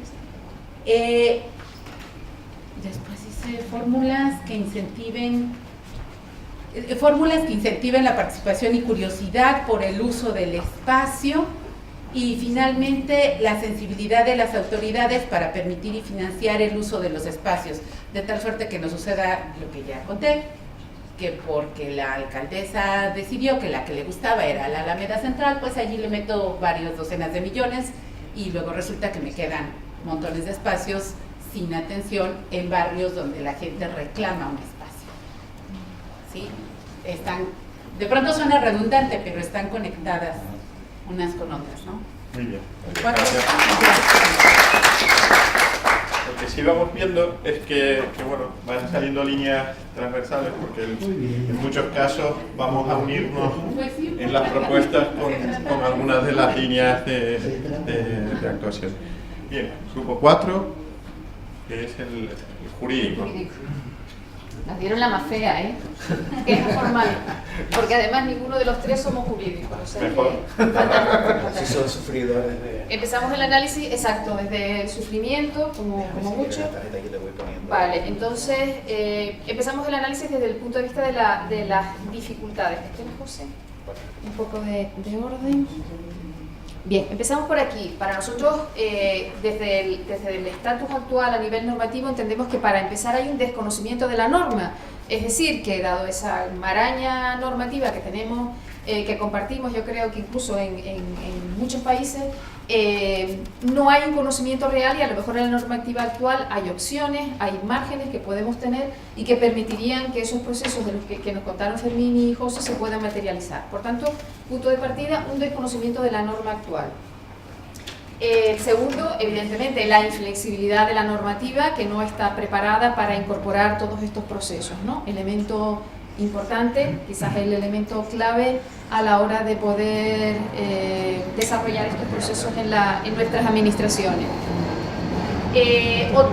Después dice fórmulas que incentiven la participación y curiosidad por el uso del espacio, y finalmente la sensibilidad de las autoridades para permitir y financiar el uso de los espacios, de tal suerte que no suceda lo que ya conté, que porque la alcaldesa decidió que la que le gustaba era la Alameda Central, pues allí le meto varias docenas de millones y luego resulta que me quedan montones de espacios sin atención en barrios donde la gente reclama un espacio. ¿Sí? De pronto suena redundante, pero están conectadas unas con otras, ¿no? Muy bien. Gracias. Lo que sí vamos viendo es que bueno, van saliendo líneas transversales, porque en muchos casos vamos a unirnos en las propuestas con algunas de las líneas de actuación. Bien, grupo 4, que es el jurídico. Nos dieron la más fea, ¿eh? Que es formal. Porque además ninguno de los tres somos jurídicos. O sea, Si son sufridores de... Empezamos el análisis, exacto, desde el sufrimiento, como mucho. Vale, entonces empezamos el análisis desde el punto de vista de las dificultades. ¿Tienes, José? Un poco de orden. Bien, empezamos por aquí. Para nosotros, desde el estatus actual a nivel normativo, entendemos que para empezar hay un desconocimiento de la norma. Es decir, que dado esa maraña normativa que tenemos, que compartimos, yo creo que incluso en muchos países, no hay un conocimiento real y a lo mejor en la normativa actual hay opciones, hay márgenes que podemos tener y que permitirían que esos procesos de los que nos contaron Fermín y José se puedan materializar. Por tanto, punto de partida, un desconocimiento de la norma actual. Segundo, evidentemente, la inflexibilidad de la normativa que no está preparada para incorporar todos estos procesos, ¿no? Elemento importante, quizás el elemento clave a la hora de poder desarrollar estos procesos en nuestras administraciones.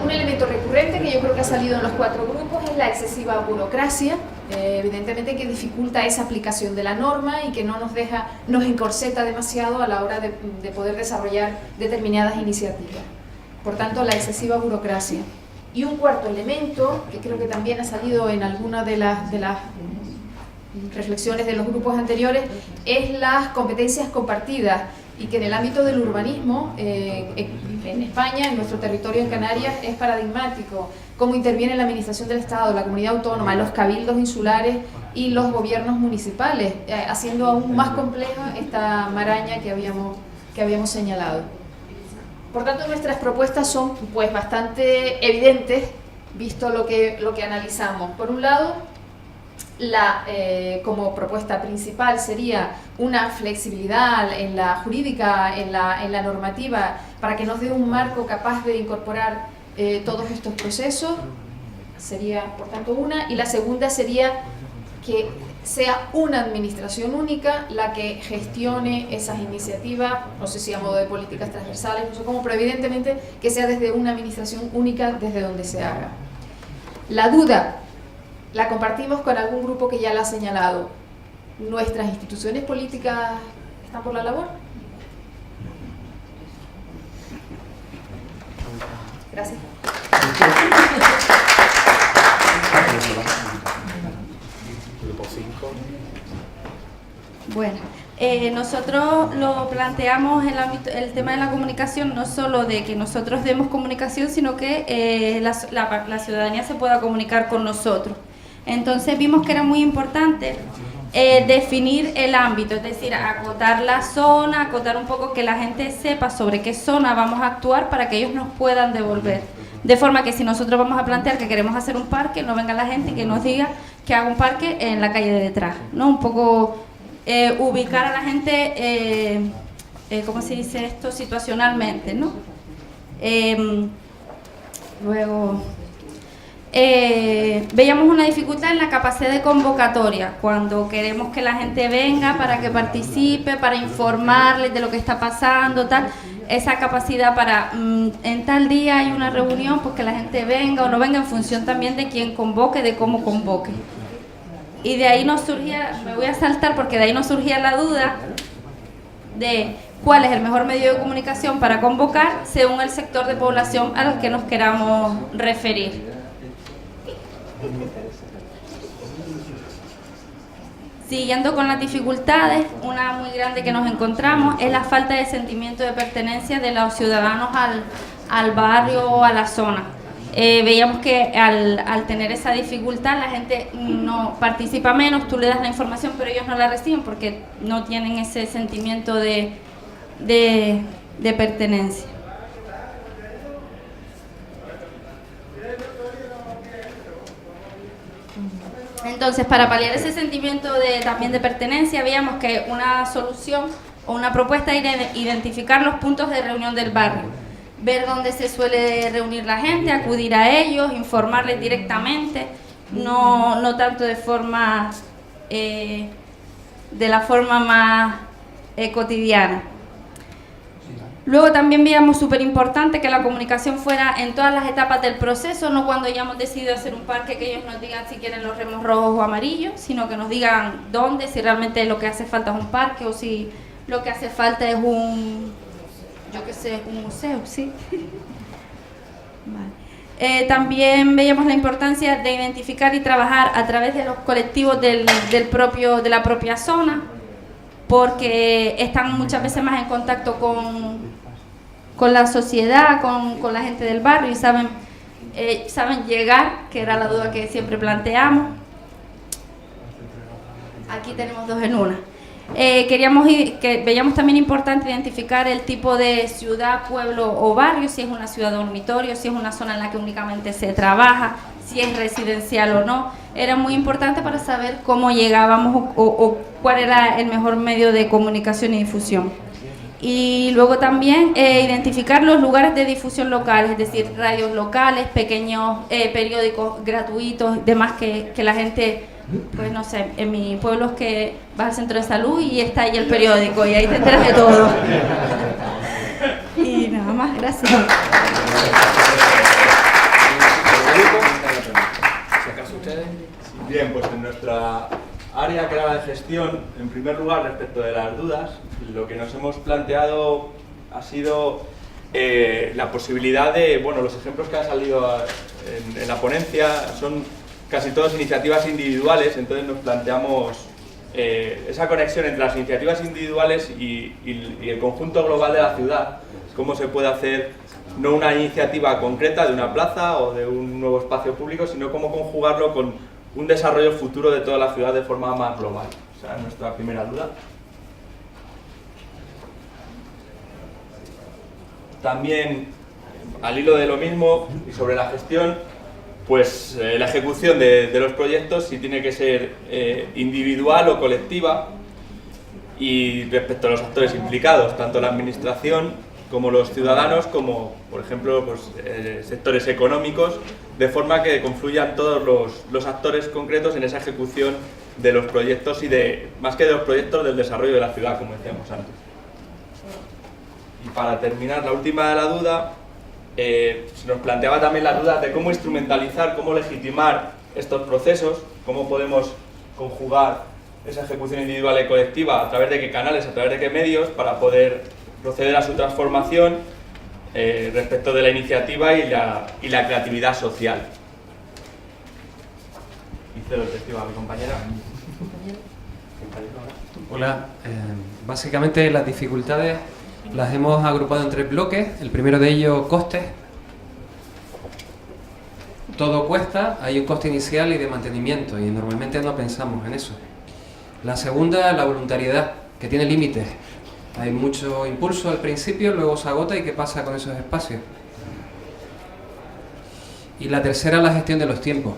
Un elemento recurrente que yo creo que ha salido en los 4 grupos es la excesiva burocracia, evidentemente que dificulta esa aplicación de la norma y que no nos encorseta demasiado a la hora de poder desarrollar determinadas iniciativas. Por tanto, la excesiva burocracia. Y un cuarto elemento, que creo que también ha salido en alguna de las reflexiones de los grupos anteriores, es las competencias compartidas y que en el ámbito del urbanismo, en España, en nuestro territorio en Canarias, es paradigmático. Cómo interviene la administración del Estado, la comunidad autónoma, los cabildos insulares y los gobiernos municipales, haciendo aún más compleja esta maraña que habíamos señalado. Por tanto, nuestras propuestas son pues bastante evidentes, visto lo que analizamos. Por un lado, como propuesta principal sería una flexibilidad en la jurídica, en la normativa, para que nos dé un marco capaz de incorporar todos estos procesos. Sería, por tanto, una. Y la segunda sería que sea una administración única la que gestione esas iniciativas, no sé si a modo de políticas transversales, no sé cómo, pero evidentemente que sea desde una administración única desde donde se haga. La duda la compartimos con algún grupo que ya la ha señalado. ¿Nuestras instituciones políticas están por la labor? Gracias. Grupo 5. Bueno, nosotros lo planteamos el tema de la comunicación, no solo de que nosotros demos comunicación, sino que la ciudadanía se pueda comunicar con nosotros. Entonces vimos que era muy importante definir el ámbito, es decir, acotar la zona, acotar un poco que la gente sepa sobre qué zona vamos a actuar para que ellos nos puedan devolver. De forma que si nosotros vamos a plantear que queremos hacer un parque, no venga la gente que nos diga que haga un parque en la calle de detrás, ¿no? Un poco ubicar a la gente, ¿cómo se dice esto? Situacionalmente, ¿no? Luego, veíamos una dificultad en la capacidad de convocatoria, cuando queremos que la gente venga para que participe, para informarles de lo que está pasando, tal. Esa capacidad para, en tal día hay una reunión, pues que la gente venga o no venga en función también de quién convoque, de cómo convoque. Y de ahí nos surgía, me voy a saltar porque de ahí nos surgía la duda de cuál es el mejor medio de comunicación para convocar según el sector de población al que nos queramos referir. Siguiendo con las dificultades, una muy grande que nos encontramos es la falta de sentimiento de pertenencia de los ciudadanos al barrio o a la zona. Veíamos que al tener esa dificultad la gente no participa menos, tú le das la información pero ellos no la reciben porque no tienen ese sentimiento de pertenencia. Entonces, para paliar ese sentimiento también de pertenencia, veíamos que una solución o una propuesta era identificar los puntos de reunión del barrio, ver dónde se suele reunir la gente, acudir a ellos, informarles directamente, no tanto de la forma más cotidiana. Luego también veíamos súper importante que la comunicación fuera en todas las etapas del proceso, no cuando ya hemos decidido hacer un parque que ellos nos digan si quieren los remos rojos o amarillos, sino que nos digan dónde, si realmente lo que hace falta es un parque o si lo que hace falta es un, yo qué sé, un museo, ¿sí? Vale. También veíamos la importancia de identificar y trabajar a través de los colectivos de la propia zona, porque están muchas veces más en contacto con la sociedad, con la gente del barrio y saben llegar, que era la duda que siempre planteamos. Aquí tenemos dos en una. Veíamos también importante identificar el tipo de ciudad, pueblo o barrio, si es una ciudad dormitorio, si es una zona en la que únicamente se trabaja, si es residencial o no. Era muy importante para saber cómo llegábamos o cuál era el mejor medio de comunicación y difusión. Y luego también identificar los lugares de difusión locales, es decir, radios locales, pequeños periódicos gratuitos, demás que la gente, pues no sé, en mi pueblo es que vas al centro de salud y está ahí el periódico y ahí te enteras de todo. Y nada más, gracias. Si acaso ustedes. Bien, pues en nuestra área que era la de gestión, en primer lugar, respecto de las dudas, lo que nos hemos planteado ha sido la posibilidad de, bueno, los ejemplos que han salido en la ponencia son casi todas iniciativas individuales, entonces nos planteamos esa conexión entre las iniciativas individuales y el conjunto global de la ciudad. Cómo se puede hacer no una iniciativa concreta de una plaza o de un nuevo espacio público, sino cómo conjugarlo con un desarrollo futuro de toda la ciudad de forma más global. O sea, es nuestra primera duda. También, al hilo de lo mismo y sobre la gestión, pues la ejecución de los proyectos, si tiene que ser individual o colectiva, y respecto a los actores implicados, tanto la administración como los ciudadanos, como por ejemplo pues, sectores económicos, de forma que confluyan todos los actores concretos en esa ejecución de los proyectos y más que de los proyectos, del desarrollo de la ciudad, como decíamos antes. Y para terminar, la última de la duda, se nos planteaba también la duda de cómo instrumentalizar, cómo legitimar estos procesos, cómo podemos conjugar esa ejecución individual y colectiva, a través de qué canales, a través de qué medios, para poder proceder a su transformación respecto de la iniciativa y la creatividad social. Y cedo el testigo a mi compañera. Hola, básicamente las dificultades las hemos agrupado en 3 bloques. El primero de ellos, costes. Todo cuesta, hay un coste inicial y de mantenimiento y normalmente no pensamos en eso. La segunda, la voluntariedad, que tiene límites. Hay mucho impulso al principio, luego se agota y qué pasa con esos espacios. Y la tercera, la gestión de los tiempos.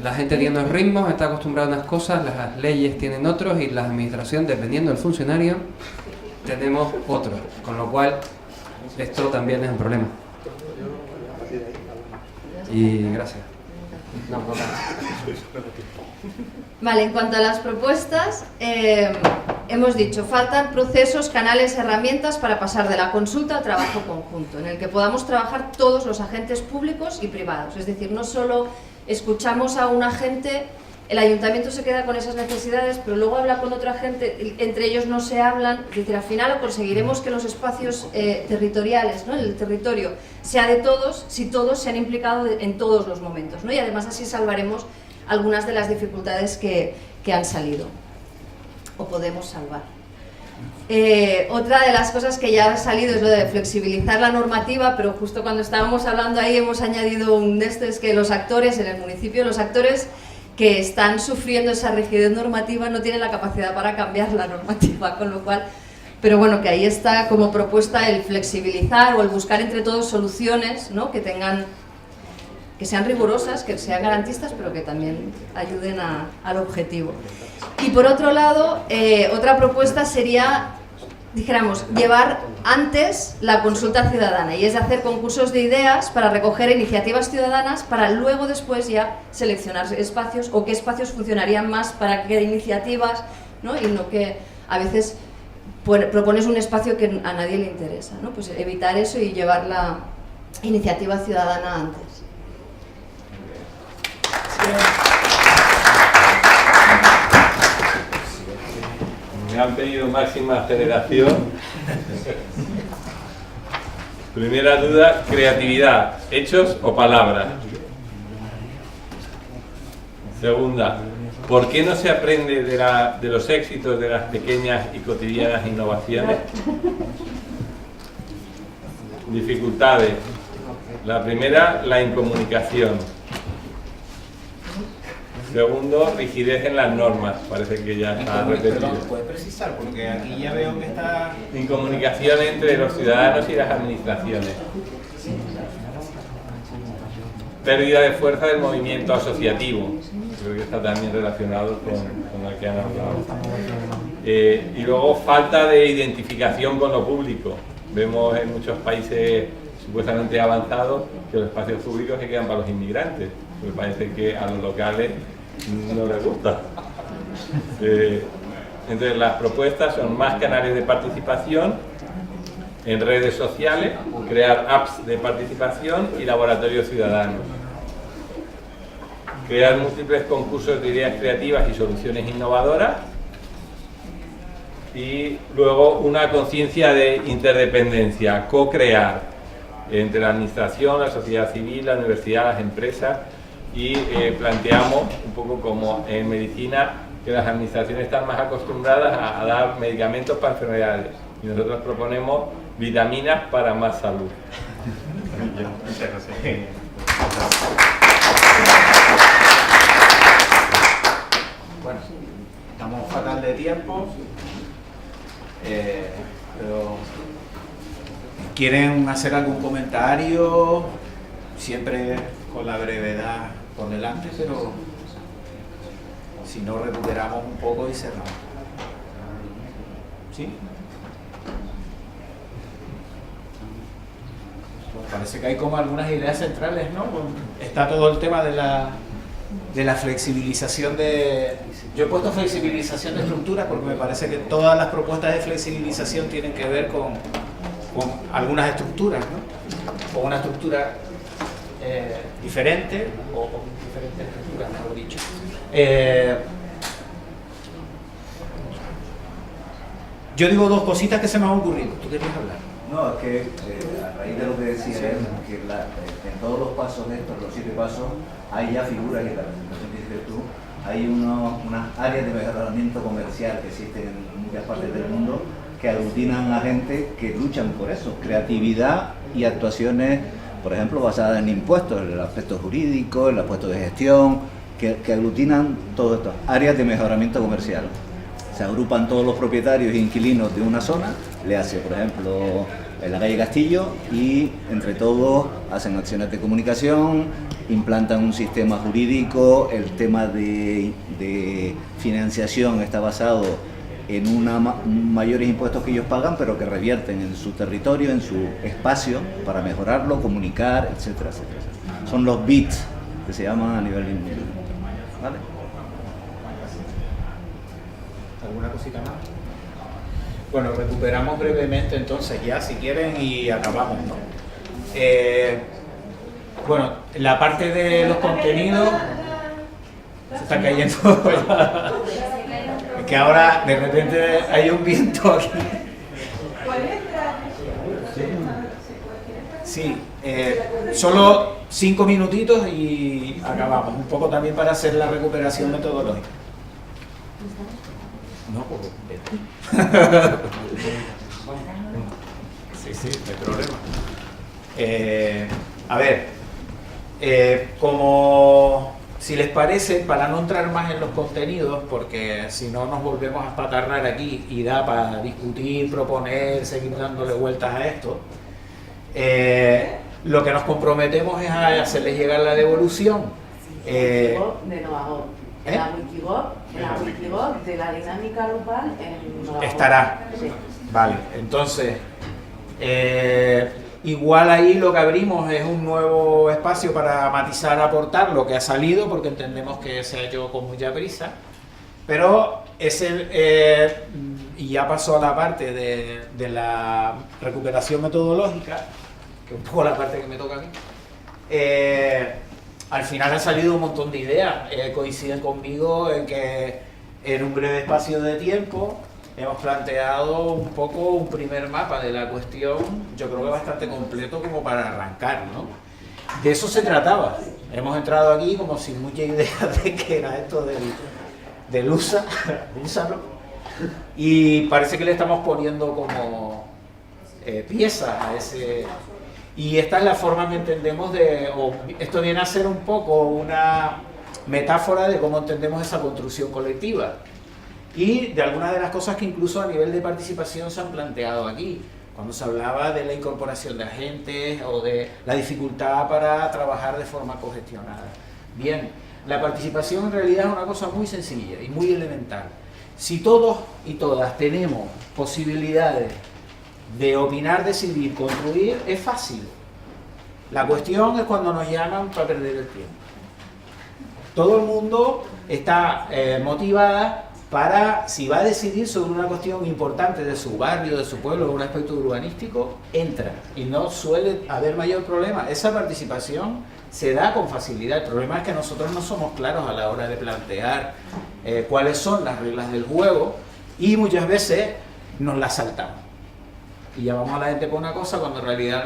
La gente tiene unos ritmos, está acostumbrada a unas cosas, las leyes tienen otros y la administración, dependiendo del funcionario, tenemos otros. Con lo cual, esto también es un problema. Y gracias. Vale, en cuanto a las propuestas, hemos dicho, faltan procesos, canales, herramientas para pasar de la consulta al trabajo conjunto, en el que podamos trabajar todos los agentes públicos y privados. Es decir, no solo escuchamos a un agente, el ayuntamiento se queda con esas necesidades, pero luego habla con otro agente, entre ellos no se hablan. Es decir, al final conseguiremos que los espacios territoriales, ¿no?, el territorio, sea de todos, si todos se han implicado en todos los momentos, ¿no? Y además así salvaremos algunas de las dificultades que han salido, o podemos salvar. Otra de las cosas que ya ha salido es lo de flexibilizar la normativa, pero justo cuando estábamos hablando ahí hemos añadido un de estos, es que los actores en el municipio, los actores que están sufriendo esa rigidez normativa no tienen la capacidad para cambiar la normativa, con lo cual, pero bueno, que ahí está como propuesta el flexibilizar o el buscar entre todos soluciones, ¿no?, que sean rigurosas, que sean garantistas, pero que también ayuden al objetivo. Y por otro lado, otra propuesta sería, dijéramos, llevar antes la consulta ciudadana, y es hacer concursos de ideas para recoger iniciativas ciudadanas para luego después ya seleccionar espacios o qué espacios funcionarían más para qué iniciativas, ¿no? Y no que a veces propones un espacio que a nadie le interesa, ¿no? Pues evitar eso y llevar la iniciativa ciudadana antes. Me han pedido máxima aceleración. Primera duda, creatividad, hechos o palabras. Segunda, ¿por qué no se aprende de los éxitos de las pequeñas y cotidianas innovaciones? Dificultades. La primera, la incomunicación. Segundo, rigidez en las normas. Parece que ya está repetido. Perdón, ¿puedes precisar? Porque aquí ya veo que está... Incomunicación entre los ciudadanos y las administraciones. Pérdida de fuerza del movimiento asociativo. Creo que está también relacionado con el que han hablado. Y luego falta de identificación con lo público. Vemos en muchos países supuestamente avanzados que los espacios públicos se quedan para los inmigrantes. Me parece que a los locales no les gusta. Entonces las propuestas son más canales de participación en redes sociales, crear apps de participación y laboratorios ciudadanos. Crear múltiples concursos de ideas creativas y soluciones innovadoras. Y luego una conciencia de interdependencia, co-crear entre la administración, la sociedad civil, la universidad, las empresas. Y planteamos, un poco como en medicina, que las administraciones están más acostumbradas a dar medicamentos para enfermedades. Y nosotros proponemos vitaminas para más salud. Bueno, estamos fatal de tiempo, pero ¿quieren hacer algún comentario? Siempre con la brevedad por delante, pero si no recuperamos un poco y cerramos. ¿Sí? Pues parece que hay como algunas ideas centrales, ¿no? Está todo el tema de la flexibilización de... Yo he puesto flexibilización de estructuras porque me parece que todas las propuestas de flexibilización tienen que ver con algunas estructuras, ¿no? O una estructura diferente o diferentes estructuras, mejor dicho. Yo digo dos cositas que se me han ocurrido. ¿Tú querías hablar? No, es que a raíz de lo que decía él, que en todos los pasos estos, los 7 pasos, hay ya figuras, y la presentación que dices tú, hay unas áreas de mejoramiento comercial que existen en muchas partes del mundo que aglutinan a gente que luchan por eso, creatividad y actuaciones, por ejemplo, basadas en impuestos, el aspecto jurídico, el aspecto de gestión, que aglutinan todas estas áreas de mejoramiento comercial. Se agrupan todos los propietarios e inquilinos de una zona, le hace, por ejemplo, en la calle Castillo, y entre todos hacen acciones de comunicación, implantan un sistema jurídico, el tema de financiación está basado en mayores impuestos que ellos pagan, pero que revierten en su territorio, en su espacio, para mejorarlo, comunicar, etcétera, etcétera. Son los bits que se llaman a nivel mundial. ¿Vale? ¿Alguna cosita más? Bueno, recuperamos brevemente entonces ya, si quieren, y acabamos, ¿no? Bueno, la parte de los contenidos se está cayendo. Es que ahora de repente hay un viento aquí. Sí, solo 5 minutitos y acabamos. Un poco también para hacer la recuperación metodológica. No, pues sí, no hay problema. A ver, como si les parece, para no entrar más en los contenidos, porque si no nos volvemos a espatarrar aquí y da para discutir, proponer, seguir dándole vueltas a esto, lo que nos comprometemos es a hacerles llegar la devolución. De Novago. En la Wikibot de la dinámica grupal en Novago. Estará. Sí. Vale, entonces, igual ahí lo que abrimos es un nuevo espacio para matizar, aportar lo que ha salido, porque entendemos que se ha hecho con mucha prisa. Pero y ya pasó a la parte de la recuperación metodológica, que es un poco la parte que me toca a mí. Al final han salido un montón de ideas, coinciden conmigo en que en un breve espacio de tiempo hemos planteado un poco un primer mapa de la cuestión, yo creo que bastante completo como para arrancar, ¿no? De eso se trataba. Hemos entrado aquí como sin mucha idea de qué era esto del úsalo, y parece que le estamos poniendo como piezas a ese... Y esta es la forma que entendemos esto viene a ser un poco una metáfora de cómo entendemos esa construcción colectiva y de algunas de las cosas que incluso a nivel de participación se han planteado aquí, cuando se hablaba de la incorporación de agentes o de la dificultad para trabajar de forma cogestionada. Bien, la participación en realidad es una cosa muy sencilla y muy elemental. Si todos y todas tenemos posibilidades de opinar, decidir, construir, es fácil. La cuestión es cuando nos llaman para perder el tiempo. Todo el mundo está motivada para, si va a decidir sobre una cuestión importante de su barrio, de su pueblo, un aspecto urbanístico, entra y no suele haber mayor problema. Esa participación se da con facilidad. El problema es que nosotros no somos claros a la hora de plantear cuáles son las reglas del juego y muchas veces nos las saltamos. Y llamamos a la gente por una cosa cuando en realidad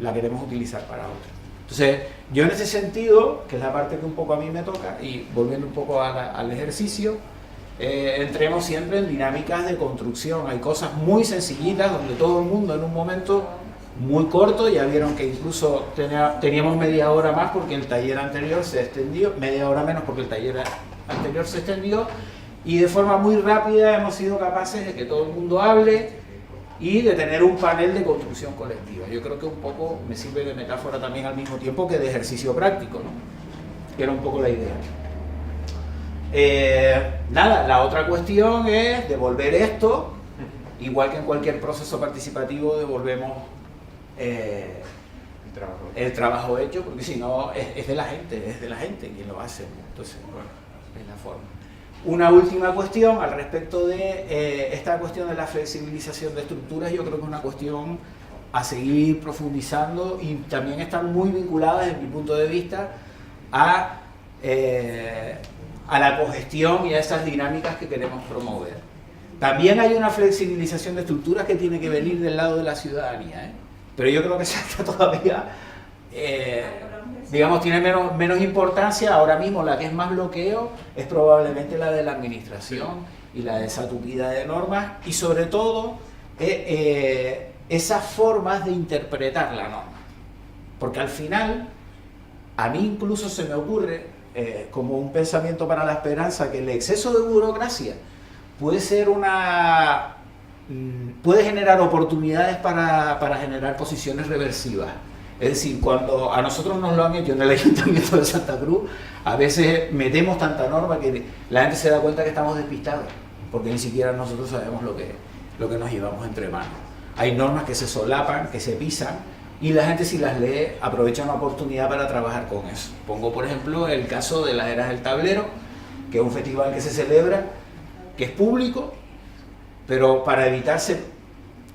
la queremos utilizar para otra. Entonces, yo en ese sentido, que es la parte que un poco a mí me toca, y volviendo un poco al ejercicio, entremos siempre en dinámicas de construcción. Hay cosas muy sencillitas donde todo el mundo en un momento muy corto, ya vieron que incluso teníamos media hora más porque el taller anterior se extendió, media hora menos porque el taller anterior se extendió, y de forma muy rápida hemos sido capaces de que todo el mundo hable y de tener un panel de construcción colectiva. Yo creo que un poco me sirve de metáfora también al mismo tiempo que de ejercicio práctico, ¿no? Que era un poco la idea. Nada, la otra cuestión es devolver esto, igual que en cualquier proceso participativo devolvemos el trabajo hecho, porque si no es de la gente quien lo hace. Entonces, bueno, es la forma. Una última cuestión al respecto de esta cuestión de la flexibilización de estructuras. Yo creo que es una cuestión a seguir profundizando y también están muy vinculadas desde mi punto de vista a la cogestión y a esas dinámicas que queremos promover. También hay una flexibilización de estructuras que tiene que venir del lado de la ciudadanía, pero yo creo que esa está todavía, digamos, tiene menos importancia. Ahora mismo la que es más bloqueo es probablemente la de la administración y la de esa tupida de normas y sobre todo esas formas de interpretar la norma. Porque al final, a mí incluso se me ocurre como un pensamiento para la esperanza que el exceso de burocracia puede generar oportunidades para generar posiciones reversivas. Es decir, cuando a nosotros nos lo han hecho en el Ayuntamiento de Santa Cruz, a veces metemos tanta norma que la gente se da cuenta que estamos despistados, porque ni siquiera nosotros sabemos lo que nos llevamos entre manos. Hay normas que se solapan, que se pisan, y la gente, si las lee, aprovecha una oportunidad para trabajar con eso. Pongo, por ejemplo, el caso de las Eras del Tablero, que es un festival que se celebra, que es público, pero para evitarse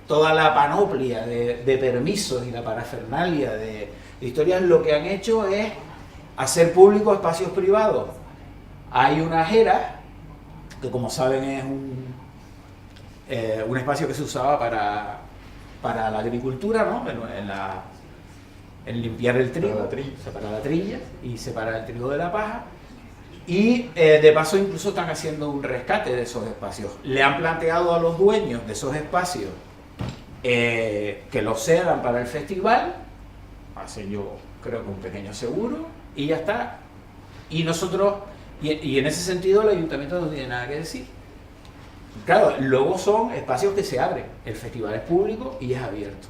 toda la panoplia de permisos y la parafernalia de historias, lo que han hecho es hacer público espacios privados. Hay una era, que como saben es un espacio que se usaba para la agricultura, ¿no? En limpiar el trigo, separar la trilla y separar el trigo de la paja. Y de paso incluso están haciendo un rescate de esos espacios. Le han planteado a los dueños de esos espacios que los cedan para el festival, hacen yo creo que un pequeño seguro y ya está. Y nosotros, y en ese sentido el ayuntamiento no tiene nada que decir. Claro, luego son espacios que se abren, el festival es público y es abierto.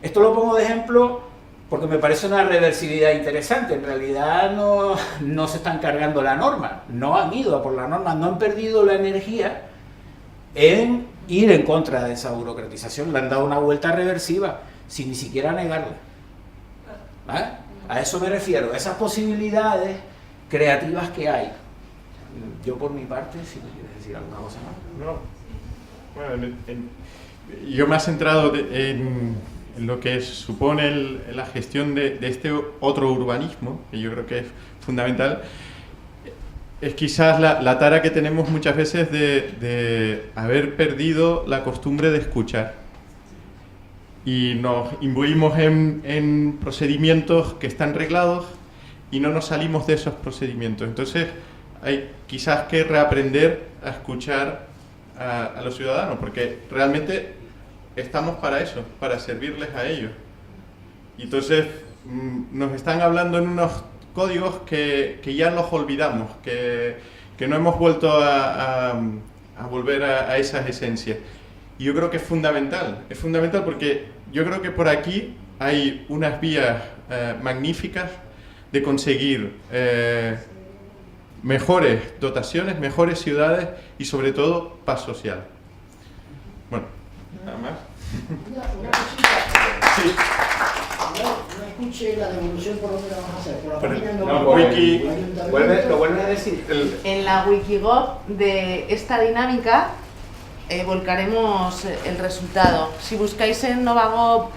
Esto lo pongo de ejemplo porque me parece una reversibilidad interesante. En realidad no se están cargando la norma, no han ido a por la norma, no han perdido la energía en ir en contra de esa burocratización, le han dado una vuelta reversiva sin ni siquiera negarla. ¿Vale? A eso me refiero, esas posibilidades creativas que hay Yo por mi parte, si me quieres decir alguna cosa más. No. Bueno, yo me he centrado en lo que supone la gestión de este otro urbanismo, que yo creo que es fundamental. Es quizás la tara que tenemos muchas veces de haber perdido la costumbre de escuchar. Y nos imbuimos en procedimientos que están reglados y no nos salimos de esos procedimientos. Entonces hay quizás que reaprender a escuchar a los ciudadanos, porque realmente estamos para eso, para servirles a ellos. Y entonces nos están hablando en unos códigos que ya los olvidamos, que no hemos vuelto a volver a esas esencias. Y yo creo que es fundamental porque yo creo que por aquí hay unas vías magníficas de conseguir mejores dotaciones, mejores ciudades y sobre todo paz social. Bueno, nada más. Una cosita. Sí. No escuché la devolución por dónde la vamos a hacer. Por la página Lo vuelve a decir. En la Wikigov de esta dinámica volcaremos el resultado. Si buscáis en Novagov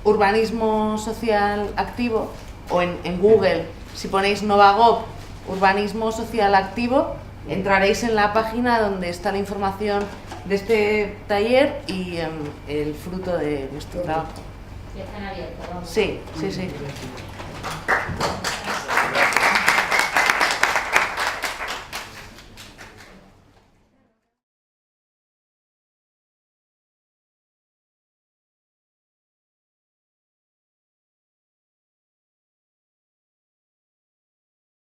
urbanismo social activo o en Google, si ponéis Novagov urbanismo social activo, entraréis en la página donde está la información de este taller y el fruto de nuestro trabajo. Ya están abiertos, ¿no? Sí, sí, sí.